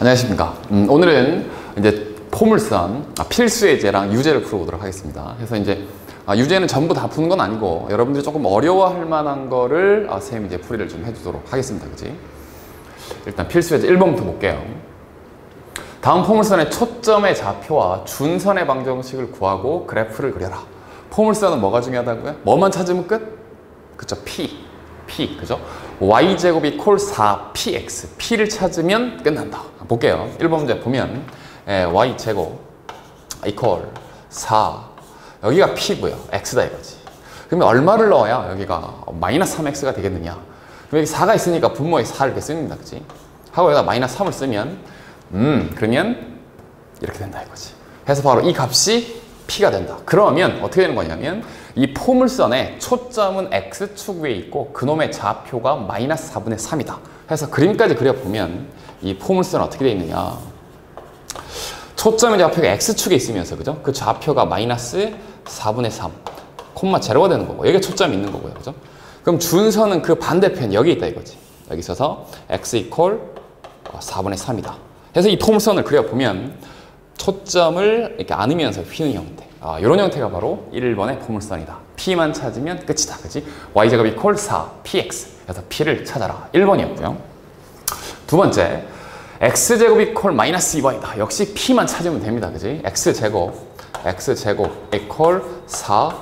안녕하십니까. 오늘은 이제 포물선, 필수 예제랑 유제를 풀어보도록 하겠습니다. 그래서 이제 유제는 전부 다 푸는 건 아니고 여러분들이 조금 어려워할 만한 거를 선생님이 이제 풀이를 좀 해주도록 하겠습니다. 그치? 일단 필수 예제 1번부터 볼게요. 다음 포물선의 초점의 좌표와 준선의 방정식을 구하고 그래프를 그려라. 포물선은 뭐가 중요하다고요? 뭐만 찾으면 끝? 그쵸? P, 그죠? y제곱 이퀄 4px, p를 찾으면 끝난다. 볼게요. 1번 문제 보면 y제곱 이퀄 4, 여기가 p고요. x다 이거지. 그러면 얼마를 넣어야 여기가 마이너스 3x가 되겠느냐? 그럼 여기 4가 있으니까 분모에 4를 이렇게 씁니다. 그치? 하고 여기다 마이너스 3을 쓰면 그러면 이렇게 된다 이거지. 그래서 바로 이 값이 p가 된다. 그러면 어떻게 되는 거냐면 이 포물선의 초점은 x축 위에 있고 그놈의 좌표가 마이너스 4분의 3이다. 그래서 그림까지 그려보면 이 포물선은 어떻게 되어 있느냐. 초점의 좌표가 x축에 있으면서 그죠? 그 좌표가 마이너스 4분의 3 콤마 제로가 되는 거고 여기에 초점이 있는 거고요. 그죠? 그럼 준선은 그 반대편 여기 있다 이거지. 여기 있어서 x 이퀄 4분의 3이다. 그래서 이 포물선을 그려보면 초점을 이렇게 안으면서 휘는 형태. 이런 형태가 바로 1번의 포물선이다. P만 찾으면 끝이다. 그치? y제곱 이퀄 4, px. 그래서 P를 찾아라. 1번이었고요. 두 번째, x제곱 이퀄 마이너스 2번이다. 역시 P만 찾으면 됩니다. 그치? x제곱 이퀄 4,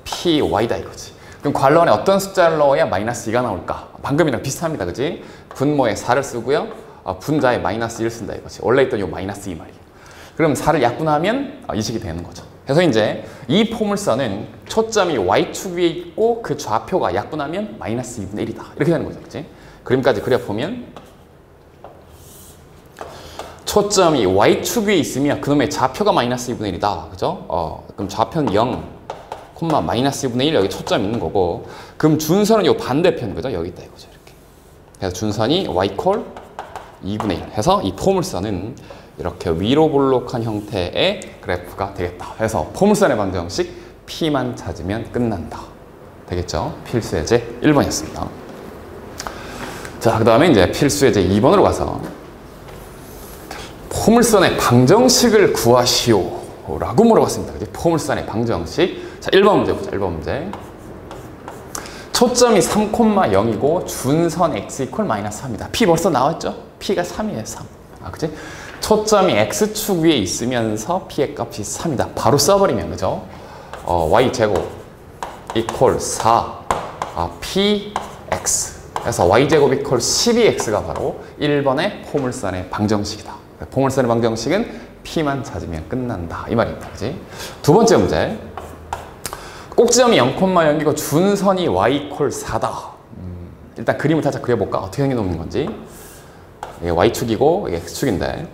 py다 이거지. 그럼 괄호 안에 어떤 숫자를 넣어야 마이너스 2가 나올까? 방금이랑 비슷합니다. 그치? 분모에 4를 쓰고요. 분자에 마이너스 1을 쓴다 이거지. 원래 있던 요 마이너스 2 말이에요. 그럼 4를 약분하면 이 식이 되는 거죠. 그래서 이제 이 포물선은 초점이 y축 위에 있고 그 좌표가 약분하면 마이너스 2분의 1이다. 이렇게 되는 거죠. 그치? 그림까지 그려보면 초점이 y축 위에 있으면 그놈의 좌표가 마이너스 2분의 1이다. 그죠? 그럼 좌표는 0, 마이너스 2분의 1 여기 초점이 있는 거고 그럼 준선은 요 반대편 그죠? 여기 있다 이거죠. 이렇게. 그래서 준선이 y 콜 2분의 1 해서 이 포물선은 이렇게 위로 볼록한 형태의 그래프가 되겠다. 그래서 포물선의 방정식 P만 찾으면 끝난다. 되겠죠? 필수 예제 1번이었습니다. 자, 그 다음에 이제 필수 예제 2번으로 가서 포물선의 방정식을 구하시오 라고 물어봤습니다. 그치? 포물선의 방정식. 자, 1번 문제 보자. 1번 문제. 초점이 3,0이고 준선 x 이퀄 마이너스 3이다. P 벌써 나왔죠? P가 3이에요. 3. 그치? 초점이 x축 위에 있으면서 p의 값이 3이다. 바로 써버리면 그죠? y제곱 이퀄 4 px. 그래서 y제곱 이퀄 12x가 바로 1번의 포물선의 방정식이다. 포물선의 방정식은 p만 찾으면 끝난다. 이 말입니다. 그치? 두 번째 문제. 꼭지점이 0,0이고 준선이 y 이퀄 4다. 일단 그림을 살짝 그려볼까? 어떻게 생겨놓는 건지. 이게 y축이고 이게 x축인데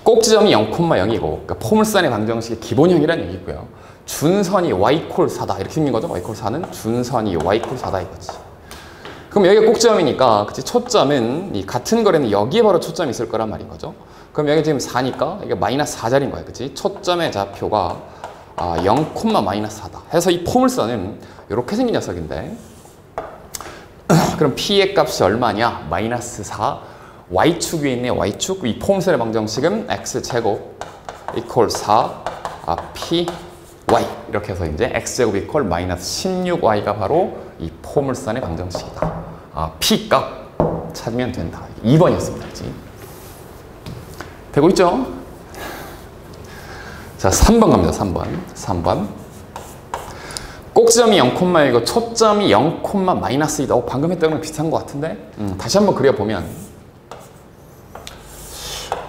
꼭지점이 0,0이고 그러니까 포물선의 방정식의 기본형이라는 얘기고요. 준선이 y 이퀄 4다. 이렇게 생긴 거죠. y 이퀄 4는 준선이 y 이퀄 4다 이거지. 그럼 여기가 꼭지점이니까 그치? 초점은 이 같은 거리는 여기에 바로 초점이 있을 거란 말인 거죠. 그럼 여기 지금 4니까 이게 마이너스 4자리인 거야. 그치? 초점의 좌표가 0, 마이너스 4다. 해서 이 포물선은 이렇게 생긴 녀석인데 그럼 P의 값이 얼마냐? 마이너스 4. Y축 위에 있네. Y축. 이 포물선의 방정식은 X제곱 이퀄 4 P Y. 이렇게 해서 이제 X제곱 이퀄 마이너스 16Y가 바로 이 포물선의 방정식이다. P 값 찾으면 된다. 2번이었습니다. 그치? 되고 있죠? 자, 3번 갑니다. 3번. 꼭지점이 0,1이고 초점이 0, 마이너스 2다. 방금 했던 거랑 비슷한 것 같은데 다시 한번 그려보면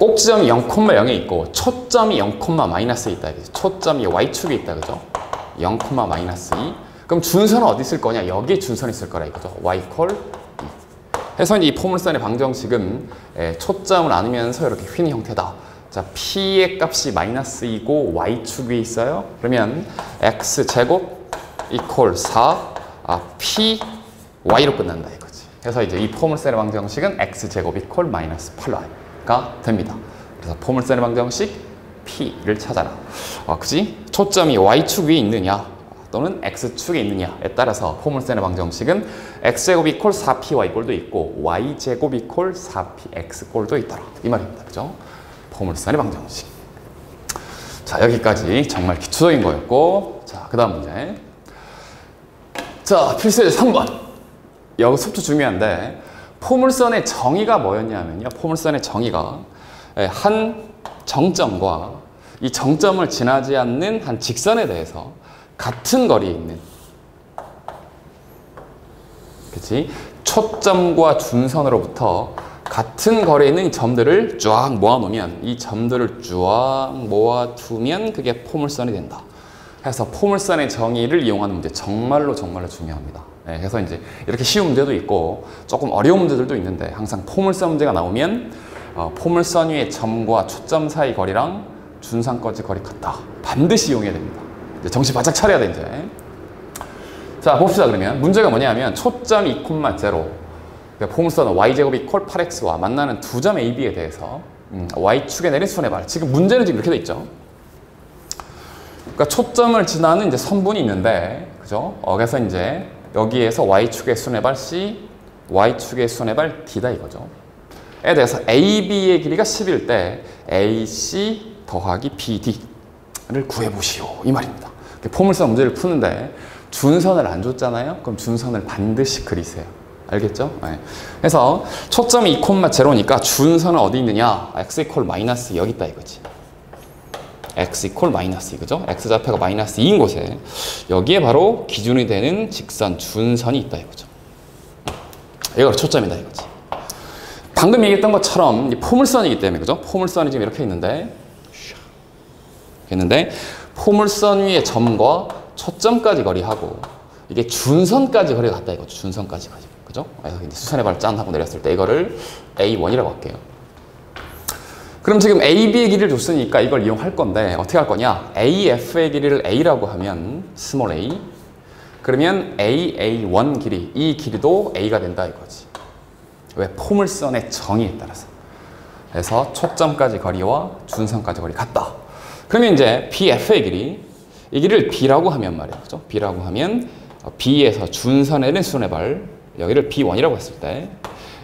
꼭지점이 0,0에 있고 초점이 0, 마이너스에 있다. 초점이 y축에 있다. 그죠? 0, 마이너스 2. 그럼 준선은 어디 있을 거냐? 여기에 준선이 있을 거라 이거죠. y 이퀄 2. 해서 이제 이 포물선의 방정식은 초점을 안으면서 이렇게 휘는 형태다. 자, P의 값이 마이너스 2고 y축 위에 있어요. 그러면 x제곱 이퀄 4 p y로 끝난다 이거지. 그래서 이제 이 포물선의 방정식은 x제곱 이퀄 마이너스 8y가 됩니다. 그래서 포물선의 방정식 P를 찾아라. 그지? 초점이 y축 위에 있느냐? 또는 x축에 있느냐에 따라서 포물선의 방정식은 x제곱 이퀄 4py 꼴도 있고 y제곱 이퀄 4px 꼴도 있더라. 이 말입니다. 그죠? 포물선의 방정식. 자, 여기까지 정말 기초적인 거였고, 자, 그 다음 문제. 자, 필수의 3번. 여기 속도 중요한데, 포물선의 정의가 뭐였냐면요. 포물선의 정의가 한 정점과 이 정점을 지나지 않는 한 직선에 대해서 같은 거리에 있는, 그치? 초점과 준선으로부터 같은 거리에 있는 점들을 쫙 모아놓으면, 이 점들을 쫙 모아두면 그게 포물선이 된다. 해서 포물선의 정의를 이용하는 문제 정말로 중요합니다. 네, 그래서 이제 이렇게 쉬운 문제도 있고 조금 어려운 문제들도 있는데, 항상 포물선 문제가 나오면 포물선 위의 점과 초점 사이 거리랑 준선까지 거리 같다. 반드시 이용해야 됩니다. 이제 정신 바짝 차려야 돼 이제. 자, 봅시다. 그러면 문제가 뭐냐면 초점 2,0 포물선은 y제곱 이퀄 8x와 만나는 두 점 AB에 대해서 y축에 내린 수선의 발. 지금 문제는 지금 이렇게 돼 있죠. 그러니까 초점을 지나는 이제 선분이 있는데, 그죠? 그래서 이제 여기에서 y축의 수선의 발 C, y축의 수선의 발 D다 이거죠. 에 대해서 AB의 길이가 10일 때 AC 더하기 BD를 구해보시오. 이 말입니다. 포물선 문제를 푸는데 준선을 안 줬잖아요. 그럼 준선을 반드시 그리세요. 알겠죠? 네. 그래서 초점이 2,0니까 준선은 어디 있느냐? x 이퀄 마이너스 여기 있다 이거지. x 이퀄 마이너스 이거죠? x좌표가 마이너스 2인 곳에 여기에 바로 기준이 되는 직선 준선이 있다 이거죠. 이거 초점이다 이거지. 방금 얘기했던 것처럼 포물선이기 때문에, 그죠? 포물선이 지금 이렇게 있는데 포물선 위의 점과 초점까지 거리하고 이게 준선까지 거리가 같다 이거죠. 준선까지 거리. 그죠? 그래서 수선의 발 짠 하고 내렸을 때 이거를 A1이라고 할게요. 그럼 지금 AB의 길이를 줬으니까 이걸 이용할 건데 어떻게 할 거냐? AF의 길이를 A라고 하면 스몰 a, 그러면 AA1 길이, 이 길이도 A가 된다 이거지. 왜? 포물선의 정의에 따라서. 그래서 초점까지 거리와 준선까지 거리 같다. 그러면 이제 BF의 길이, 이 길이를 B라고 하면 말이에요. 그죠? B라고 하면 B에서 준선에는 수선의 발, 여기를 B1이라고 했을 때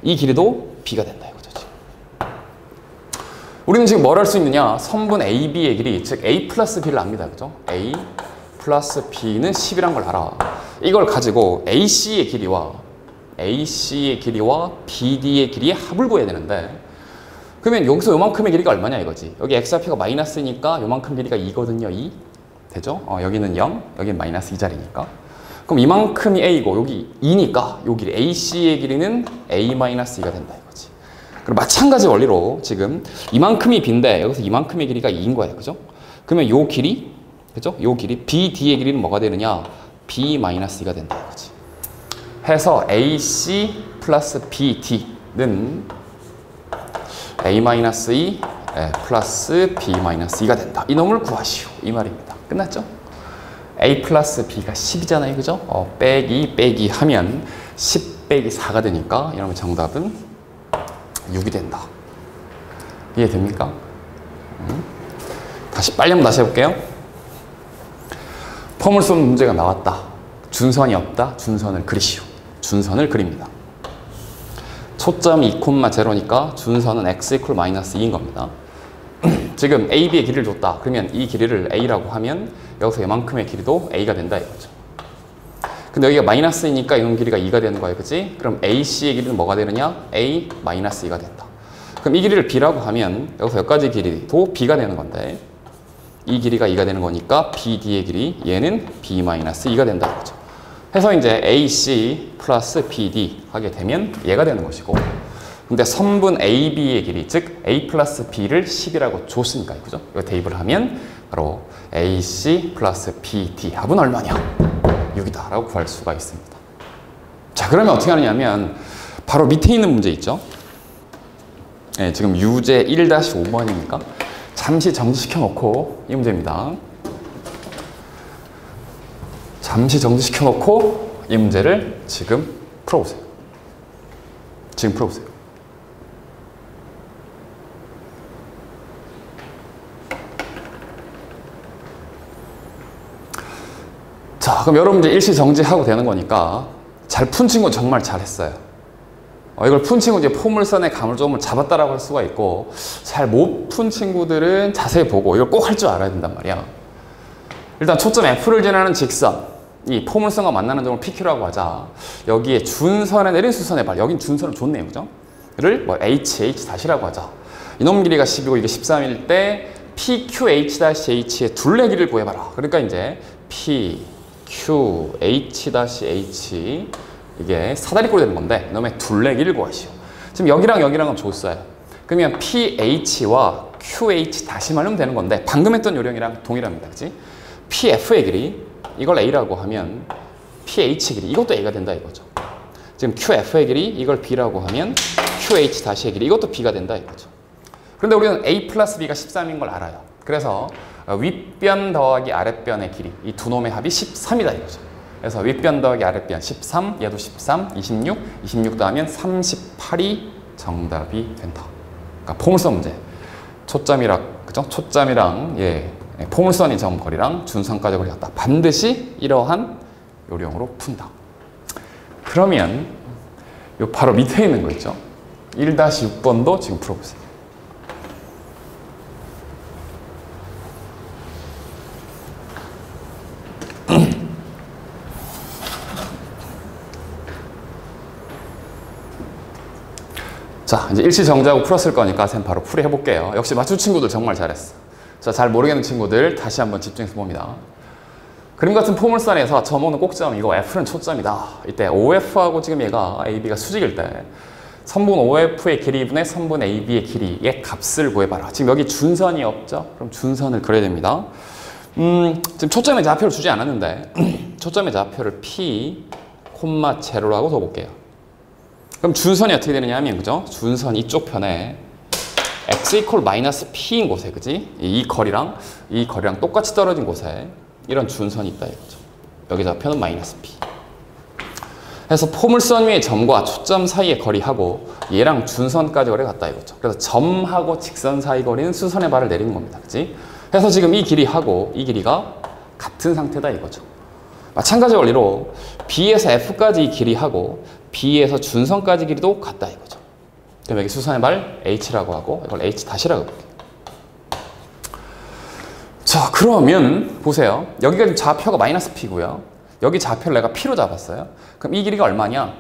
이 길이도 B가 된다 이거죠. 지금. 우리는 지금 뭘 할 수 있느냐? 선분 AB의 길이, 즉 A 플러스 B를 압니다. 그죠? A 플러스 B는 10이란 걸 알아. 이걸 가지고 AC의 길이와 BD의 길이의 합을 구해야 되는데, 그러면 여기서 요만큼의 길이가 얼마냐 이거지. 여기 x좌표가 마이너스니까 요만큼 길이가 2거든요. 2. 되죠? 여기는 0, 여기는 마이너스 2자리니까. 그럼 이만큼이 A고 여기 2니까 여기 AC의 길이는 A-2가 된다 이거지. 그럼 마찬가지 원리로 지금 이만큼이 B인데 여기서 이만큼의 길이가 2인 거예요. 그죠? 그러면 요 길이, 그죠? 요 길이 BD의 길이는 뭐가 되느냐? B-2가 된다 이거지. 해서 AC 플러스 BD는 A-2 플러스 B-2가 된다. 이 놈을 구하시오. 이 말입니다. 끝났죠? A 플러스 B가 10이잖아요. 그죠? 빼기 하면 10 빼기 4가 되니까 이러면 정답은 6이 된다. 이해됩니까? 빨리 한번 다시 해볼게요. 포물선 문제가 나왔다. 준선이 없다. 준선을 그리시오. 준선을 그립니다. 초점이 2,0니까 준선은 x 이퀄 마이너스 2인 겁니다. 지금 AB의 길이를 줬다. 그러면 이 길이를 A라고 하면 여기서 이만큼의 길이도 A가 된다 이거죠. 근데 여기가 마이너스이니까 이놈 길이가 2가 되는 거예요. 그치? 그럼 AC의 길이는 뭐가 되느냐? A-2가 된다. 그럼 이 길이를 B라고 하면 여기서 여기까지 길이도 B가 되는 건데 이 길이가 2가 되는 거니까 BD의 길이 얘는 B-2가 된다 이거죠. 해서 이제 AC 플러스 BD 하게 되면 얘가 되는 것이고, 근데 선분 AB의 길이, 즉 A 플러스 B를 10이라고 줬으니까 그죠? 이거 대입을 하면 바로 AC 플러스 BD 합은 얼마냐? 6이다 라고 구할 수가 있습니다. 자, 그러면 어떻게 하느냐면 바로 밑에 있는 문제 있죠? 네, 지금 유제 1-5번이니까 잠시 정지시켜 놓고 이 문제입니다. 잠시 정지시켜 놓고 이 문제를 지금 풀어보세요. 지금 풀어보세요. 자, 그럼 여러분 이제 일시 정지하고 되는 거니까 잘 푼 친구는 정말 잘했어요. 이걸 푼 친구 이제 포물선의 감을 좀 잡았다라고 할 수가 있고, 잘 못 푼 친구들은 자세히 보고 이걸 꼭 할 줄 알아야 된단 말이야. 일단 초점 F를 지나는 직선, 이 포물선과 만나는 점을 PQ라고 하자. 여기에 준선에 내린 수선의 발, 여긴 준선은 좋네요, 그죠? 를 뭐 H 다시라고 하자. 이놈 길이가 10이고 이게 13일 때 PQH-H의 둘레 길이를 구해봐라. 그러니까 이제 PQH-H 이게 사다리꼴이 되는 건데 이놈의 둘레 길이를 구하시오. 지금 여기랑 여기랑은 줬어요. 그러면 PH와 QH 다시 말하면 되는 건데 방금 했던 요령이랑 동일합니다. 그치? PF의 길이 이걸 A라고 하면 PH 길이 이것도 A가 된다 이거죠. 지금 QF의 길이 이걸 B라고 하면 QH 다시의 길이 이것도 B가 된다 이거죠. 그런데 우리는 A 플러스 B가 13인 걸 알아요. 그래서 윗변 더하기 아랫변의 길이 이 두 놈의 합이 13이다 이거죠. 그래서 윗변 더하기 아랫변 13, 얘도 13, 26, 26 더하면 38이 정답이 된다. 그러니까 포물선 문제. 그죠? 초점이랑 포물선이 점 거리랑 준선까지 거리 같다. 반드시 이러한 요령으로 푼다. 그러면 요 바로 밑에 있는 거 있죠? 1-6번도 지금 풀어보세요. 자, 이제 일시 정지하고 풀었을 거니까 쌤 바로 풀이 해볼게요. 역시 맞춘 친구들 정말 잘했어. 자, 잘 모르겠는 친구들 다시 한번 집중해서 봅니다. 그림 같은 포물선에서 점 O는 꼭점이고 F는 초점이다. 이때 OF하고 지금 얘가 AB가 수직일 때 선분 OF의 길이분의 선분 AB의 길이의 값을 구해봐라. 지금 여기 준선이 없죠? 그럼 준선을 그려야 됩니다. 지금 초점의 좌표를 주지 않았는데 초점의 좌표를 P, 제로라고 둬볼게요. 그럼 준선이 어떻게 되느냐 하면 그죠? 준선 이쪽 편에 x = p인 곳에 그지? 이 거리랑 똑같이 떨어진 곳에 이런 준선이 있다 이거죠. 여기 좌표는 -p. 그래서 포물선 위의 점과 초점 사이의 거리하고 얘랑 준선까지 거리가 같다 이거죠. 그래서 점하고 직선 사이 거리는 수선의 발을 내리는 겁니다. 그지? 그래서 지금 이 길이하고 이 길이가 같은 상태다 이거죠. 마찬가지 원리로 B에서 F까지 이 길이하고 B에서 준선까지 길이도 같다 이거죠. 그럼 여기 수선의 발 H라고 하고 이걸 H 다시라고 볼게요. 자, 그러면 보세요. 여기가 지금 좌표가 -p고요. 여기 좌표를 내가 p로 잡았어요. 그럼 이 길이가 얼마냐?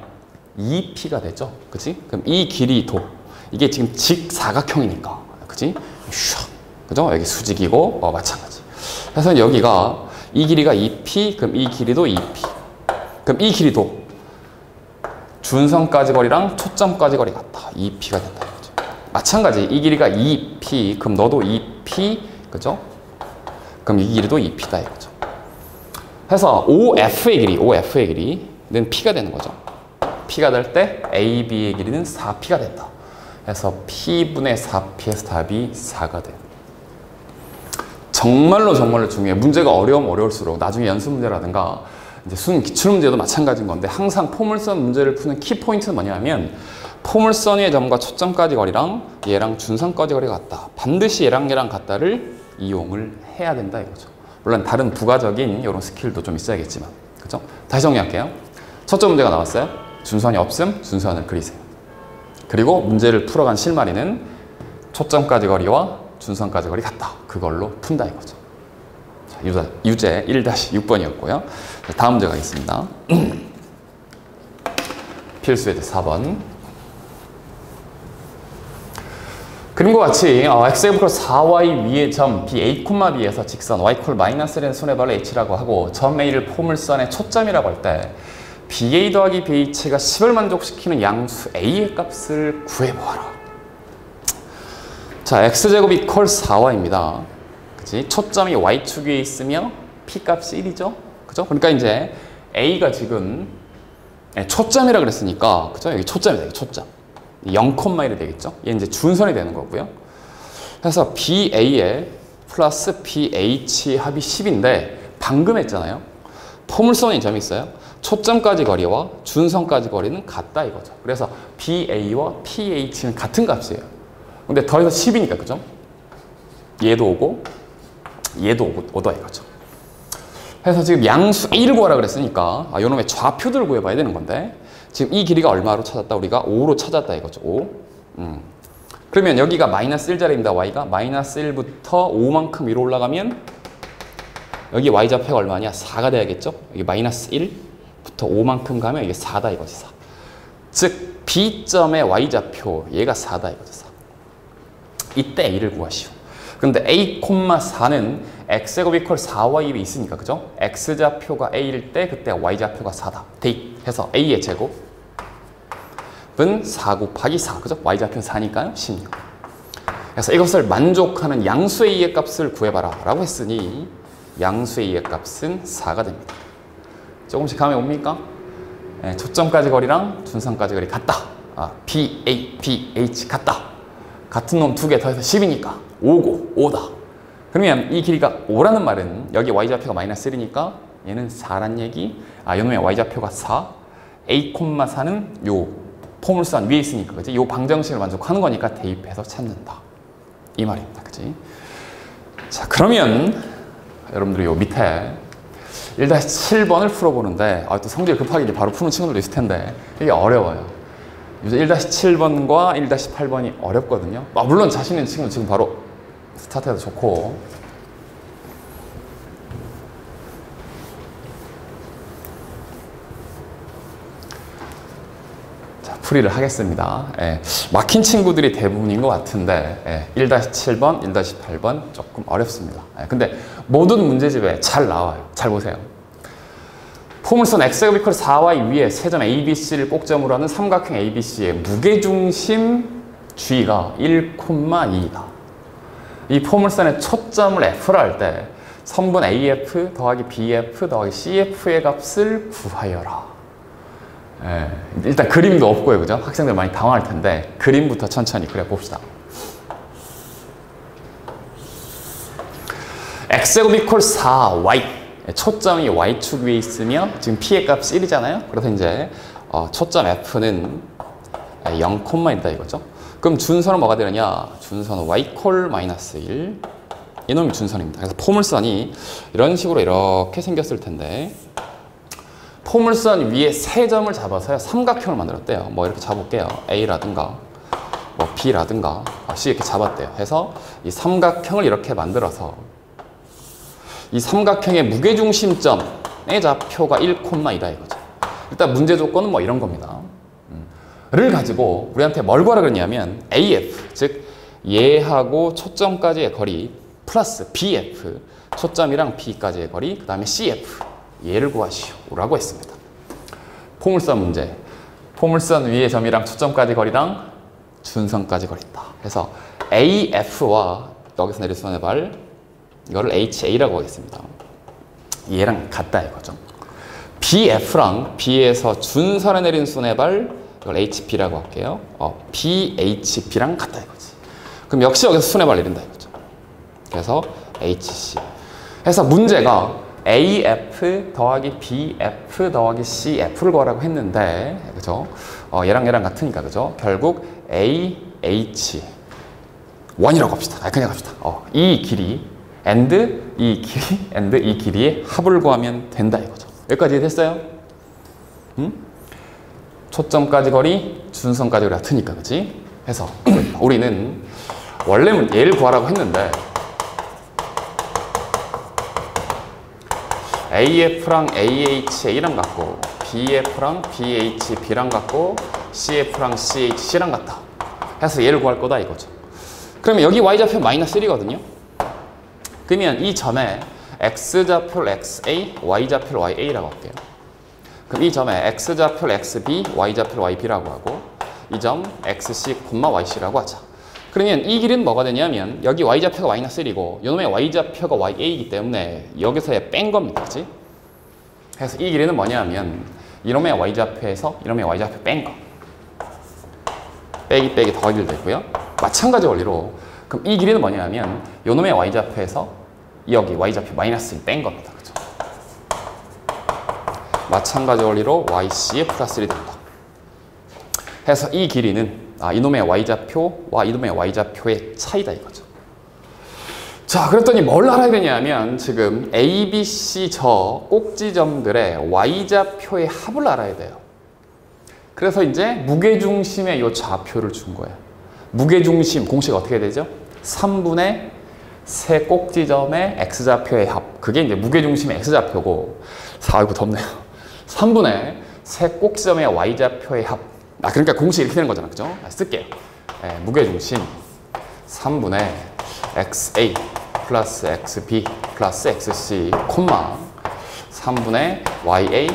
2p가 되죠. 그치? 그럼 이 길이도 이게 지금 직사각형이니까. 그치? 슉. 그죠? 여기 수직이고 마찬가지. 그래서 여기가 이 길이가 2p, 그럼 이 길이도 2p. 그럼 이 길이도 준선까지 거리랑 초점까지 거리 같다. 2p가 된다. 그죠? 마찬가지 이 길이가 2p, 그럼 너도 2p, 그죠? 그럼 이 길이도 2p다 이거죠. 해서 OF의 길이는 p가 되는 거죠. p가 될 때 AB의 길이는 4p가 된다. 그래서 p분의 4p에서 답이 4가 돼요. 정말로 중요해. 문제가 어려우면 어려울수록 나중에 연습 문제라든가 이제 수능 기출 문제도 마찬가지인 건데 항상 포물선 문제를 푸는 키포인트는 뭐냐면 포물선 위의 점과 초점까지 거리랑 얘랑 준선까지 거리가 같다. 반드시 얘랑 같다를 이용을 해야 된다 이거죠. 물론 다른 부가적인 이런 스킬도 좀 있어야겠지만, 그죠? 다시 정리할게요. 첫째 문제가 나왔어요. 준선이 없음, 준선을 그리세요. 그리고 문제를 풀어간 실마리는 초점까지 거리와 준선까지 거리 같다. 그걸로 푼다 이거죠. 자, 유제 1-6번이었고요. 다음 문제 가겠습니다. 필수예제 4번. 그림과 같이 x제곱 4y 위의 점 b a,b에서 직선 y -1의 손해발을 h라고 하고 점 a를 포물선의 초점이라고 할 때 ba 더하기 bh가 10을 만족시키는 양수 a의 값을 구해보아라. 자, x제곱이 4y입니다. 그치? 초점이 y축 위에 있으며 p 값이 1이죠. 그죠? 그러니까 이제 a가 지금 초점이라 그랬으니까, 그죠? 여기 초점이다, 여기 초점. 0,1이 되겠죠? 얘 이제 준선이 되는 거고요. 그래서 BA에 플러스 BH 합이 10인데 방금 했잖아요. 포물선이 점이 있어요. 초점까지 거리와 준선까지 거리는 같다 이거죠. 그래서 BA와 PH는 같은 값이에요. 근데 더해서 10이니까 그죠? 얘도 오고 얘도 오다 이거죠. 해서 지금 양수 A를 구하라 그랬으니까 요놈의 좌표들을 구해봐야 되는 건데 지금 이 길이가 얼마로 찾았다? 우리가 5로 찾았다 이거죠. 5. 그러면 여기가 마이너스 1자리입니다. y가 마이너스 1부터 5만큼 위로 올라가면 여기 y좌표가 얼마냐? 4가 돼야겠죠? 여기 마이너스 1부터 5만큼 가면 이게 4다 이거지. 4. 즉 B점의 y좌표 얘가 4다 이거지. 4. 이때 A를 구하시오. 근데 A, 4는 x제곱 이퀄 4y이 있으니까 그죠? x좌표가 A일 때 그때 y좌표가 4다. 대입해서 A의 제곱은 4 곱하기 4 그죠? y좌표는 4니까요. 16. 그래서 이것을 만족하는 양수 A의 값을 구해봐라 라고 했으니 양수 A의 값은 4가 됩니다. 조금씩 감이 옵니까? 네, 초점까지 거리랑 준선까지 거리 같다. B, A, B, H 같다. 같은 놈 두 개 더해서 10이니까 5고 5다. 그러면 이 길이가 5라는 말은 여기 y좌표가 마이너스 1이니까 얘는 4란 얘기. 요놈의 y좌표가 4. A, 4는 요 포물선 위에 있으니까 그지? 요 방정식을 만족하는 거니까 대입해서 찾는다. 이 말입니다. 그지? 자, 그러면 여러분들이 요 밑에 1-7번을 풀어보는데 또 성질 급하게 이제 바로 푸는 친구들도 있을 텐데 이게 어려워요. 1-7번과 1-8번이 어렵거든요. 물론 자신 있는 친구는 지금 바로 스타트해도 좋고 자, 풀이를 하겠습니다. 막힌 친구들이 대부분인 것 같은데 1-7번, 1-8번 조금 어렵습니다. 근데 모든 문제집에 잘 나와요. 잘 보세요. 포물선 x제곱 이퀄 4y 위에 세 점 ABC를 꼭점으로 하는 삼각형 ABC의 무게중심 G가 1,2다. 이 포물선의 초점을 F라 할 때 선분 AF 더하기 BF 더하기 CF의 값을 구하여라. 일단 그림도 없고요. 그죠? 학생들 많이 당황할 텐데 그림부터 천천히 그려봅시다. x제곱 이퀄 4y 초점이 y축 위에 있으며 지금 p의 값이 1이잖아요. 그래서 이제 초점 f는 0,1이다 이거죠. 그럼 준선은 뭐가 되느냐? 준선은 y=-1 이놈이 준선입니다. 그래서 포물선이 이런 식으로 이렇게 생겼을 텐데 포물선 위에 세 점을 잡아서요 삼각형을 만들었대요. 뭐 이렇게 잡을게요. A라든가 뭐 B라든가 C 이렇게 잡았대요. 해서 이 삼각형을 이렇게 만들어서 이 삼각형의 무게중심점의 좌표가 1,2다 이거죠. 일단 문제 조건은 뭐 이런 겁니다. 를 가지고 우리한테 뭘 구하라 그랬냐면 AF, 즉 얘하고 초점까지의 거리 플러스 BF, 초점이랑 B까지의 거리, 그 다음에 CF, 얘를 구하시오 라고 했습니다. 포물선 문제. 포물선 위의 점이랑 초점까지 거리랑 준선까지 거리 있다. 그래서 AF와 여기서 내릴 손의 발 이거를 HA라고 하겠습니다. 얘랑 같다 이거죠. BF랑 B에서 준선에 내린 손의 발 이걸 HB라고 할게요. BHB랑 같다 이거지. 그럼 역시 여기서 손의 발 내린다 이거죠. 그래서 HC. 그래서 문제가 AF 더하기 BF 더하기 CF를 구하라고 했는데 그죠? 얘랑 얘랑 같으니까 그죠? 결국 AH 1이라고 합시다. 그냥 합시다. 이 길이 and 이 길이 and 이 길이의 합을 구하면 된다 이거죠. 여기까지 됐어요? 초점까지 거리, 준선까지 거리 같으니까 그치? 해서 우리는 원래는 얘를 구하라고 했는데 AF랑 AHA랑 같고 BF랑 BHB랑 같고 CF랑 CHC랑 같다. 해서 얘를 구할 거다 이거죠. 그러면 여기 y좌표 마이너스 1이거든요. 그러면 이 점에 x좌표를 XA, y좌표를 YA라고 할게요. 그럼 이 점에 x좌표를 XB, y좌표를 YB라고 하고 이 점 XC, YC라고 하자. 그러면 이 길이는 뭐가 되냐면 여기 y좌표가 마이너스 1이고 이놈의 y좌표가 YA이기 때문에 여기서의 뺀 겁니다. 그치? 그래서 이 길이는 뭐냐면 이놈의 y좌표에서 이놈의 y좌표 뺀 거. 빼기 빼기 더하기를 되고요. 마찬가지 원리로 그럼 이 길이는 뭐냐면 이놈의 y좌표에서 여기 y좌표 마이너스 1 뺀 겁니다. 그죠? 마찬가지 원리로 YC에 플러스 1이 된다. 해서 이 길이는 이놈의 y좌표와 이놈의 y좌표의 차이다 이거죠. 자, 그랬더니 뭘 알아야 되냐면 지금 A, B, C 저 꼭지점들의 y좌표의 합을 알아야 돼요. 그래서 이제 무게중심의 이 좌표를 준 거예요. 무게중심 공식 어떻게 되죠? 3분의 세 꼭지점의 x좌표의 합. 그게 이제 무게중심의 x좌표고, 아이고 덥네요. 3분의 세 꼭지점의 y좌표의 합. 그러니까 공식 이렇게 되는 거잖아, 그죠? 쓸게요. 무게중심 3분의 xa 플러스 xb 플러스 xc 콤마 3분의 ya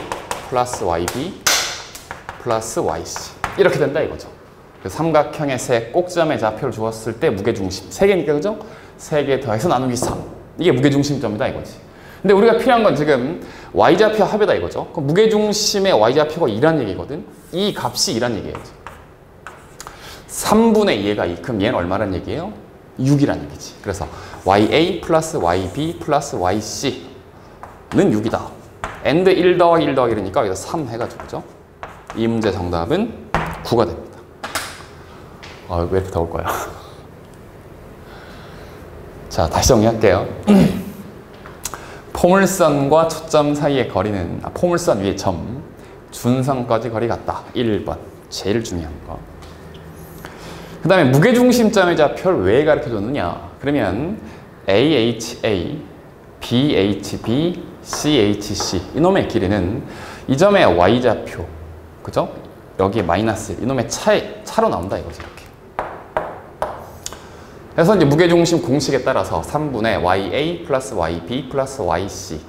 플러스 yb 플러스 yc 이렇게 된다 이거죠. 삼각형의 세 꼭지점의 좌표를 주었을 때 무게중심 3개니까 그죠? 3개 더해서 나누기 3 이게 무게중심점이다 이거지. 근데 우리가 필요한 건 지금 y좌표 합이다 이거죠. 그럼 무게중심의 y좌표가 2란 얘기거든. 이 값이 2란 얘기예요. 3분의 2가 2. 그럼 얘는 얼마란 얘기예요? 6이란 얘기지. 그래서 ya 플러스 yb 플러스 yc는 6이다. and 1 더하기 1 더하기 이러니까 여기서 3 해가지고 그죠? 이 문제 정답은 9가 됩니다. 왜 이렇게 더울 거야? 자, 다시 정리할게요. 포물선과 초점 사이의 거리는 포물선 위의 점, 준선까지 거리 같다. 1번. 제일 중요한 거. 그 다음에 무게중심점의 좌표를 왜 가르쳐줬느냐? 그러면 AHA, BHB, CHC 이놈의 길이는 이 점의 y좌표, 그죠? 여기에 마이너스 1, 이놈의 차로 나온다 이거죠. 이렇게. 그래서 이제 무게중심 공식에 따라서 3분의 ya 플러스 yb 플러스 yc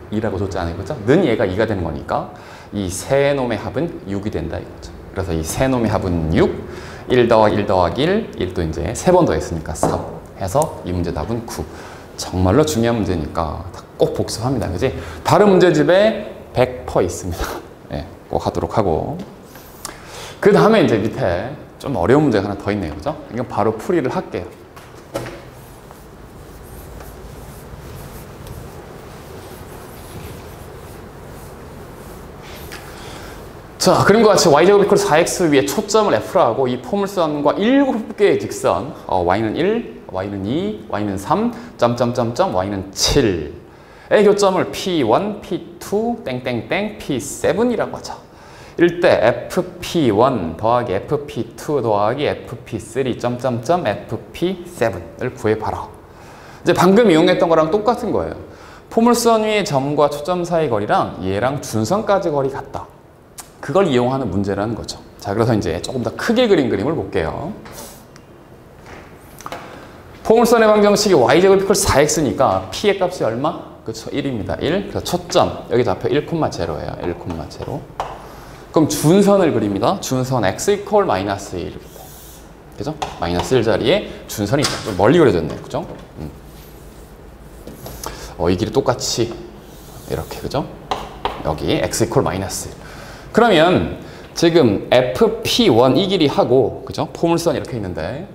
이라고 줬잖아요, 그죠? 는 얘가 2가 되는 거니까 이 세 놈의 합은 6이 된다 이거죠. 그래서 이 세 놈의 합은 6, 1 더하기 1 더하기 1, 1도 이제 3번 더했으니까 3 해서 이 문제 답은 9. 정말로 중요한 문제니까 꼭 복습합니다, 그지? 다른 문제집에 100% 있습니다. 네, 꼭 하도록 하고. 그 다음에 이제 밑에 좀 어려운 문제가 하나 더 있네요, 그죠? 이건 바로 풀이를 할게요. 자, 그림과 같이 y제곱 이퀄 4x 위에 초점을 F로 하고 이 포물선과 7개의 직선 y는 1, y는 2, y는 3, 점점점점 y는 7의 교점을 P1, P2, 땡땡땡, P7이라고 하죠. 이럴 때 FP1 더하기 FP2 더하기 FP3 점점점 FP7을 구해봐라. 이제 방금 이용했던 거랑 똑같은 거예요. 포물선 위의 점과 초점 사이 거리랑 얘랑 준선까지 거리 같다. 그걸 이용하는 문제라는 거죠. 자, 그래서 이제 조금 더 크게 그린 그림을 볼게요. 포물선의 방정식이 y제곱 이퀄 4x니까 p의 값이 얼마? 그렇죠, 1입니다. 1. 그래서 초점 여기 좌표 1,0예요. 1,0. 그럼 준선을 그립니다. 준선 x 이퀄 마이너스 1. 그죠? 마이너스 1 자리에 준선이 있다. 좀 멀리 그려졌네요. 그죠? 이 길이 똑같이 이렇게, 그죠? 여기 x 이퀄 마이너스 1. 그러면 지금 FP1 이 길이 하고, 그죠? 포물선 이렇게 있는데,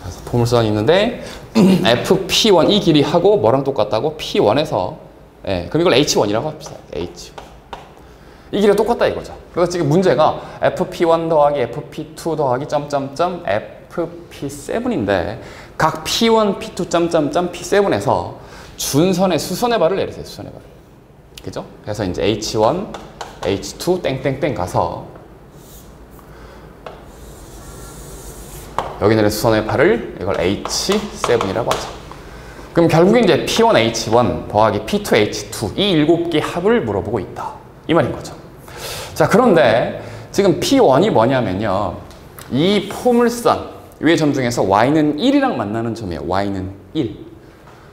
그래서 포물선이 있는데 FP1 이 길이 하고 뭐랑 똑같다고? P1에서 그럼 이걸 H1이라고 합시다. H1. 이 길이가 똑같다 이거죠. 그래서 지금 문제가 FP1 더하기 FP2 더하기 점점점 FP7인데 각 P1, P2 점점점 P7에서 준선의 수선의 발을 내리세요. 수선의 발을. 그죠? 그래서 이제 H1, H2 땡땡땡 가서 여기 내린 수선의 발을 이걸 H7이라고 하죠. 그럼 결국에 이제 P1, H1 더하기 P2, H2 이 7개 합을 물어보고 있다. 이 말인 거죠. 자, 그런데 지금 P1이 뭐냐면요. 이 포물선 위의 점 중에서 y는 1이랑 만나는 점이에요. y는 1.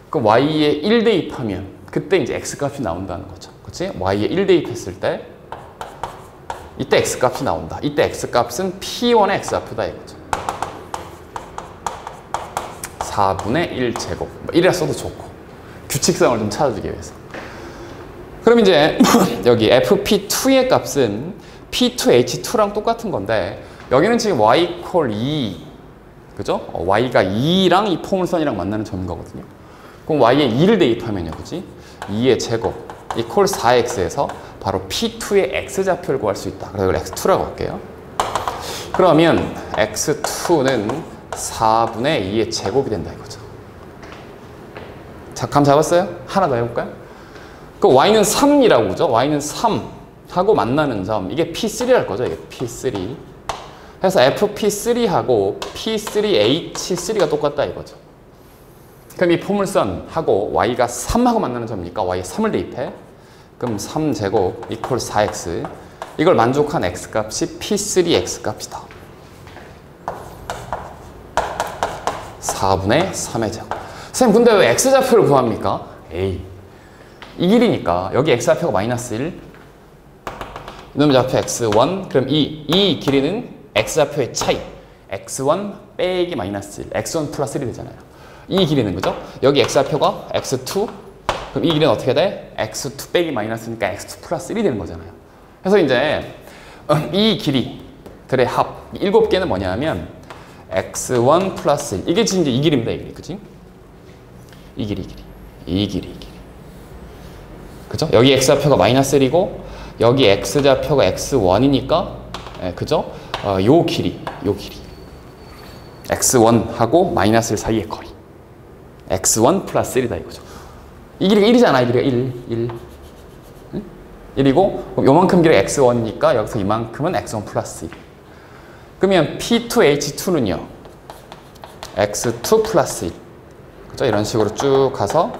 그럼 y에 1 대입하면 그때 이제 x값이 나온다는 거죠. 그치? y에 1 대입했을 때 이때 x값이 나온다. 이때 x값은 P1의 x좌표다 이거죠. 4분의 1제곱. 뭐 이래야 써도 좋고. 규칙성을 좀 찾아주기 위해서. 그럼 이제 여기 FP2의 값은 P2H2랑 똑같은 건데 여기는 지금 y 콜 2. 그죠? y가 2랑 이 포물선이랑 만나는 점인 거거든요. 그럼 y에 2를 대입하면요. 그지? 2의 제곱. 이 콜 4x에서 바로 P2의 x좌표를 구할 수 있다. 그래서 이걸 x2라고 할게요. 그러면 x2는 4분의 2의 제곱이 된다 이거죠. 자, 감 잡았어요? 하나 더 해볼까요? 그 y는 3이라고 그죠? y는 3하고 만나는 점, 이게 P3랄 거죠. 이게 P3. 그래서 FP3하고 P3H3가 똑같다 이거죠. 그럼 이 포물선하고 y가 3하고 만나는 점이니까 y에 3을 대입해. 그럼 3제곱 이퀄 4x. 이걸 만족한 x값이 P3x 값이다. 4분의 3의 제곱. 선생님 근데 왜 x좌표를 구합니까? 에이, 이 길이니까 여기 x좌표가 마이너스 1, 이놈의 좌표 x1, 그럼 이 길이는 x좌표의 차이, x1 빼기 마이너스 1, x1 플러스 1이 되잖아요. 이 길이는 그죠? 여기 x좌표가 x2, 그럼 이 길이는 어떻게 돼? x2 빼기 마이너스니까 x2 플러스 1이 되는 거잖아요. 그래서 이제 이 길이들의 합, 7개는 뭐냐면 x1 플러스 1, 이게 이제 이 길입니다. 이 길이, 그치? 이 길이. 그죠? 여기 x좌표가 마이너스 1이고 여기 x좌표가 x1이니까 그죠? 요 길이 x1하고 마이너스 1 사이의 거리 x1 플러스 1이다 이거죠. 이 길이가 1이잖아. 이 길이가 1 응? 1이고 그럼 요만큼 길이가 x1이니까 여기서 이만큼은 x1 플러스 1. 그러면 P2H2는요 x2 플러스 1. 그죠? 이런 식으로 쭉 가서